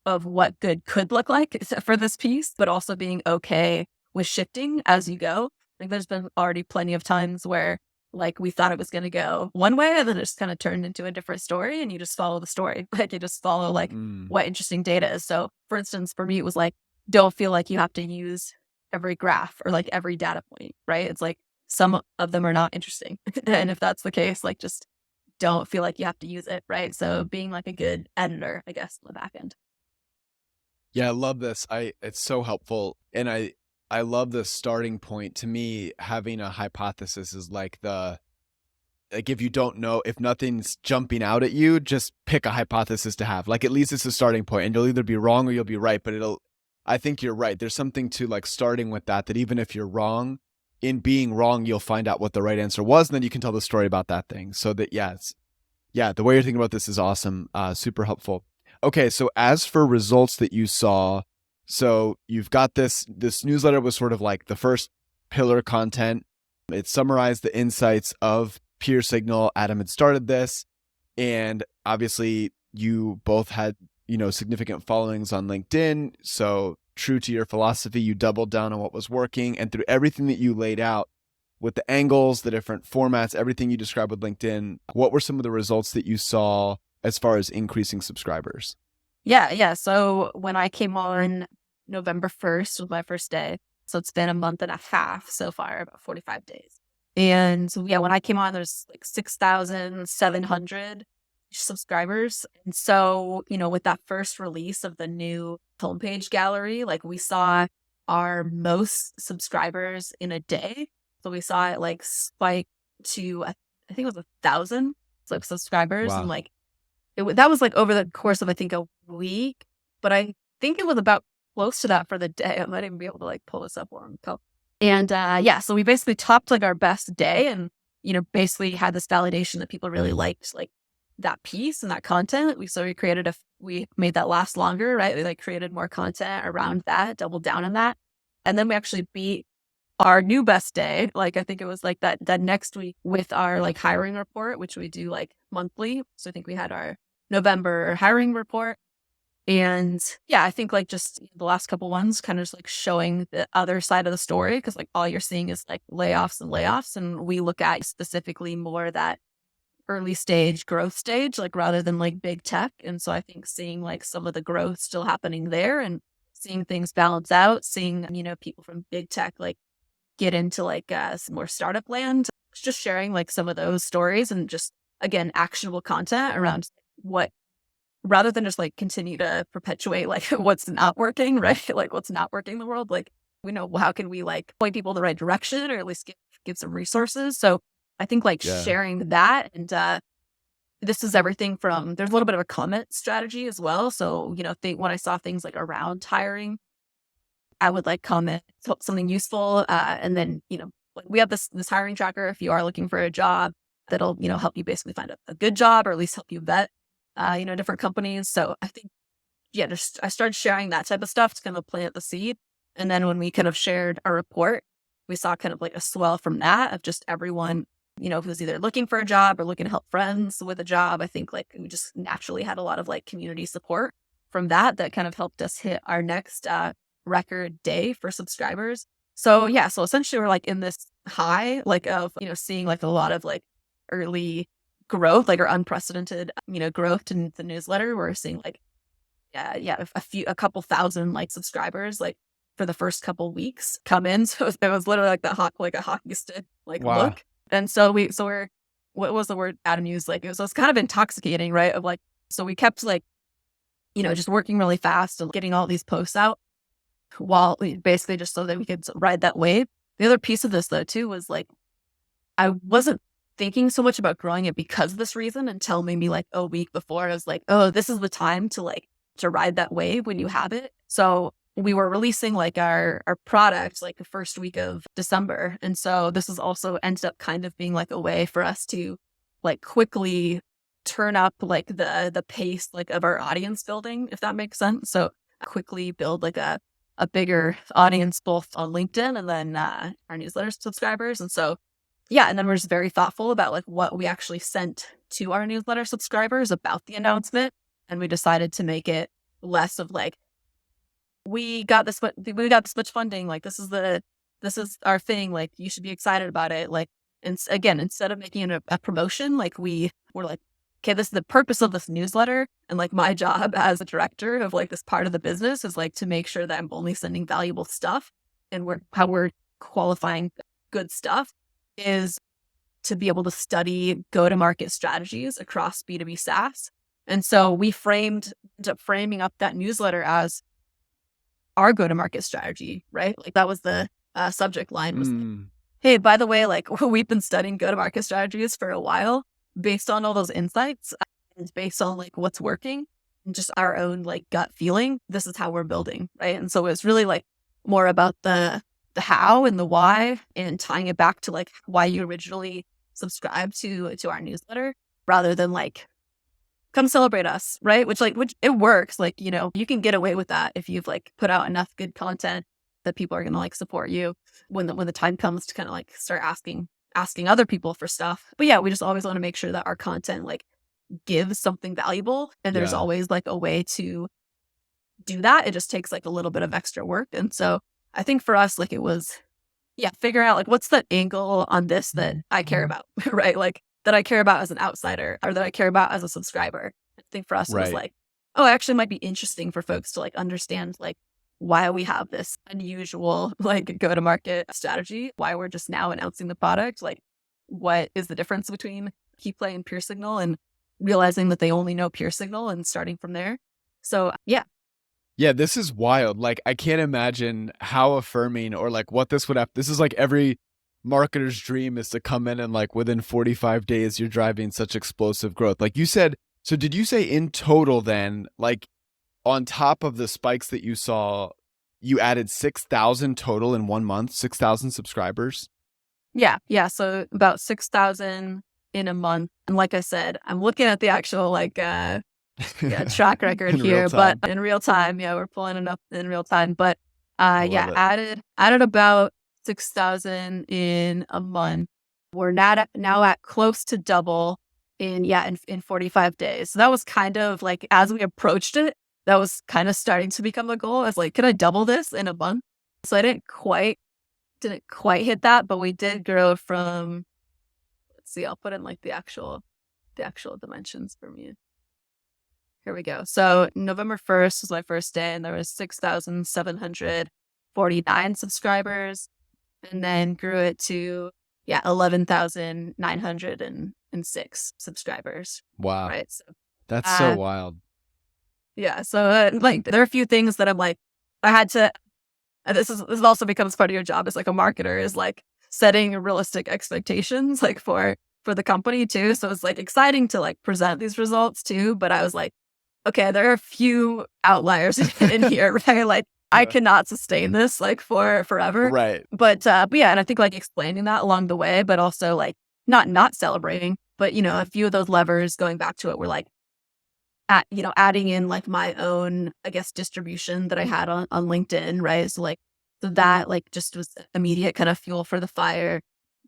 of what good could look like for this piece, but also being okay with shifting as you go. I think there's been already plenty of times where like we thought it was going to go one way and then it just kind of turned into a different story and you just follow the story. Like you just follow like what interesting data is. So for instance, for me, it was like, don't feel like you have to use every graph or like every data point, right? It's like some of them are not interesting. And if that's the case, like just don't feel like you have to use it, right? So being like a good editor, I guess, on the back end. Yeah, I love this. It's so helpful. And I love the starting point. To me, having a hypothesis is like if you don't know, if nothing's jumping out at you, just pick a hypothesis to have. Like at least it's a starting point and you'll either be wrong or you'll be right. But I think you're right. There's something to like starting with that even if you're wrong, in being wrong, you'll find out what the right answer was. And then you can tell the story about that thing. So that, the way you're thinking about this is awesome. Super helpful. Okay, so as for results that you saw, so you've got this newsletter was sort of like the first pillar content. It summarized the insights of PeerSignal. Adam had started this, and obviously you both had, significant followings on LinkedIn. So true to your philosophy, you doubled down on what was working, and through everything that you laid out with the angles, the different formats, everything you described with LinkedIn, what were some of the results that you saw as far as increasing subscribers? Yeah. So when I came on November 1st was my first day. So it's been a month and a half so far, about 45 days. And so, when I came on, there's like 6,700 subscribers. And so, with that first release of the new homepage gallery, like we saw our most subscribers in a day. So we saw it like spike to, I think it was 1,000 subscribers. Wow. And like, that was like over the course of, I think, a week, but I think it was about close to that for the day. I might even be able to like pull this up or go. And so we basically topped like our best day and, basically had this validation that people really liked like that piece and that content. We made that last longer, right? We like created more content around that, doubled down on that. And then we actually beat our new best day. Like, I think it was like that next week with our like hiring report, which we do like monthly. So I think we had our November hiring report. And I think like just the last couple ones kind of just like showing the other side of the story. Cause like all you're seeing is like layoffs. And we look at specifically more that early stage growth stage, like rather than like big tech. And so I think seeing like some of the growth still happening there and seeing things balance out, seeing, people from big tech, like get into like some more startup land, just sharing like some of those stories and just, again, actionable content around what, rather than just like continue to perpetuate like what's not working, right? Like what's not working in the world. Like, we know, how can we like point people in the right direction or at least give some resources. So I think like sharing that and this is everything from, there's a little bit of a comment strategy as well. So, when I saw things like around hiring, I would like comment something useful. And then, like we have this hiring tracker. If you are looking for a job, that'll, help you basically find a good job or at least help you vet, different companies. So I think, I started sharing that type of stuff to kind of plant the seed. And then when we kind of shared our report, we saw kind of like a swell from that of just everyone, who's either looking for a job or looking to help friends with a job. I think like we just naturally had a lot of like community support from that kind of helped us hit our next, record day for subscribers. So so essentially we're like in this high like of seeing like a lot of like early growth, like or unprecedented growth in the newsletter. We're seeing like a couple thousand like subscribers like for the first couple weeks come in. So it was literally like a hockey stick, Wow. look. And so we're, what was the word Adam used? Like, it was kind of intoxicating, right? Of like, so we kept like, just working really fast and getting all these posts out while basically just so that we could ride that wave. The other piece of this though, too, was like, I wasn't thinking so much about growing it because of this reason until maybe like a week before. I was like, oh, this is the time to ride that wave when you have it. So we were releasing like our product like the first week of December. And so this is also ended up kind of being like a way for us to like quickly turn up like the pace like of our audience building, if that makes sense. So quickly build like a bigger audience both on LinkedIn and then our newsletter subscribers. And so yeah, and then we're just very thoughtful about like what we actually sent to our newsletter subscribers about the announcement. And we decided to make it less of like, we got this much funding. Like, this is our thing. Like, you should be excited about it. Like, and again, instead of making it a promotion, like we were like, okay, this is the purpose of this newsletter. And like my job as a director of like this part of the business is like to make sure that I'm only sending valuable stuff, and how we're qualifying good stuff is to be able to study go-to-market strategies across B2B SaaS. And so we ended up framing up that newsletter as our go-to-market strategy, right? Like that was the subject line was like, hey, by the way, like we've been studying go-to-market strategies for a while based on all those insights and based on like what's working and just our own like gut feeling. This is how we're building, right? And so it's really like more about the how and the why and tying it back to like why you originally subscribed to our newsletter rather than like, come celebrate us, right? Which it works. Like, you can get away with that if you've like put out enough good content that people are going to like support you when the time comes to kind of like start asking other people for stuff. But yeah, we just always want to make sure that our content like gives something valuable. And there's always like a way to do that. It just takes like a little bit of extra work. And so I think for us, like it was, figure out like what's the angle on this that I care about, right? Like that I care about as an outsider or that I care about as a subscriber. I think for us, it was like, oh, it actually might be interesting for folks to like understand like why we have this unusual like go-to-market strategy, why we're just now announcing the product, like what is the difference between Keyplay and PeerSignal, and realizing that they only know PeerSignal and starting from there. So yeah. Yeah, this is wild. Like, I can't imagine how affirming or like what this would have. This is like every marketer's dream is to come in and like within 45 days, you're driving such explosive growth. Like you said, so did you say in total then, like on top of the spikes that you saw, you added 6,000 total in 1 month, 6,000 subscribers? Yeah. So about 6,000 in a month. And like I said, I'm looking at the actual like, track record here, but in real time, we're pulling it up in real time. But added about 6,000 in a month. We're now at close to double in 45 days. So that was kind of like as we approached it, that was kind of starting to become a goal. I was like, could I double this in a month? So I didn't quite hit that, but we did grow from. Let's see, I'll put in like the actual dimensions for me. Here we go. So November 1st was my first day, and there was 6,749 subscribers, and then grew it to 11,906 subscribers. Wow, right? So that's so wild. Yeah. So like there are a few things that I'm like I had to. This also becomes part of your job as like a marketer is like setting realistic expectations like for the company too. So it's like exciting to like present these results too, but I was like, okay, there are a few outliers in here, right? Like I cannot sustain this like for forever. Right. But yeah, and I think like explaining that along the way, but also like not celebrating, but a few of those levers going back to it were like adding in like my own, I guess, distribution that I had on LinkedIn, right? So that like just was immediate kind of fuel for the fire.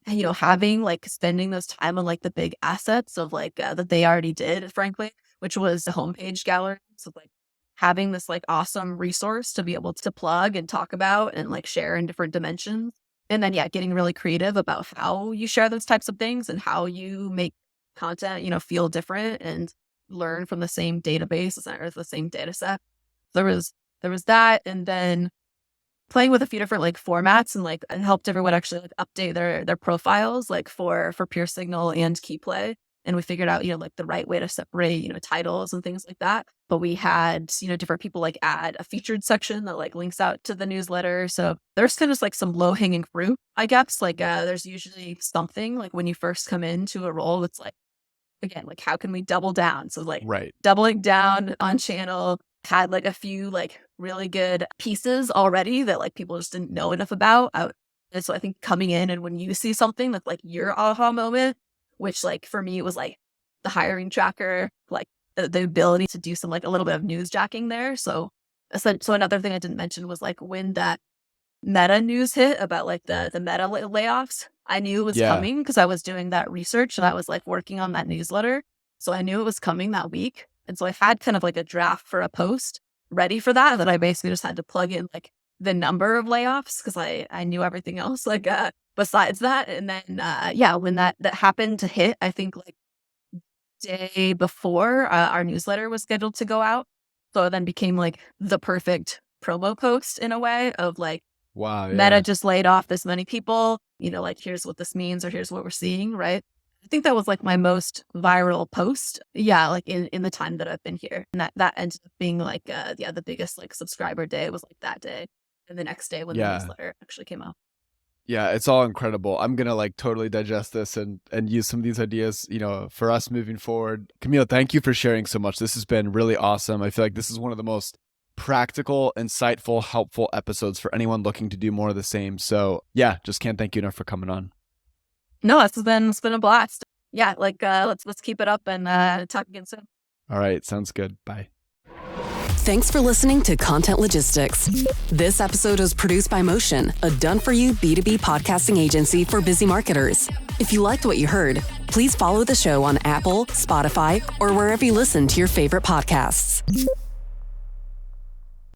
And, having like spending those time on like the big assets of like that they already did, frankly, which was the homepage gallery. So like having this like awesome resource to be able to plug and talk about and like share in different dimensions. And then, getting really creative about how you share those types of things and how you make content, feel different and learn from the same database or the same data set. There was that. And then playing with a few different like formats and like helped everyone actually like update their profiles like for PeerSignal and Keyplay. And we figured out, like the right way to separate, titles and things like that. But we had, different people like add a featured section that like links out to the newsletter. So there's kind of like some low hanging fruit, I guess. Like there's usually something like when you first come into a role, it's like, again, like how can we double down? So like doubling down on channel, had like a few like really good pieces already that like people just didn't know enough about. And so I think coming in and when you see something that's like your aha moment, which like for me it was like the hiring tracker, like the ability to do some like a little bit of newsjacking there. So another thing I didn't mention was like when that Meta news hit about like the Meta layoffs, I knew it was coming because I was doing that research and I was like working on that newsletter. So I knew it was coming that week. And so I had kind of like a draft for a post ready for that I basically just had to plug in like the number of layoffs because I knew everything else like besides that. And then when that happened to hit, I think like day before our newsletter was scheduled to go out. So it then became like the perfect promo post in a way of like, wow, Meta just laid off this many people, like here's what this means or here's what we're seeing, right? I think that was like my most viral post. Yeah, like in the time that I've been here. And that ended up being like the biggest like subscriber day was like that day. And the next day when the newsletter actually came out. Yeah, it's all incredible. I'm going to like totally digest this and use some of these ideas, for us moving forward. Camille, thank you for sharing so much. This has been really awesome. I feel like this is one of the most practical, insightful, helpful episodes for anyone looking to do more of the same. So yeah, just can't thank you enough for coming on. No, it's been a blast. Yeah, like let's keep it up and talk again soon. All right, sounds good. Bye. Thanks for listening to Content Logistics. This episode was produced by Motion, a done-for-you B2B podcasting agency for busy marketers. If you liked what you heard, please follow the show on Apple, Spotify, or wherever you listen to your favorite podcasts.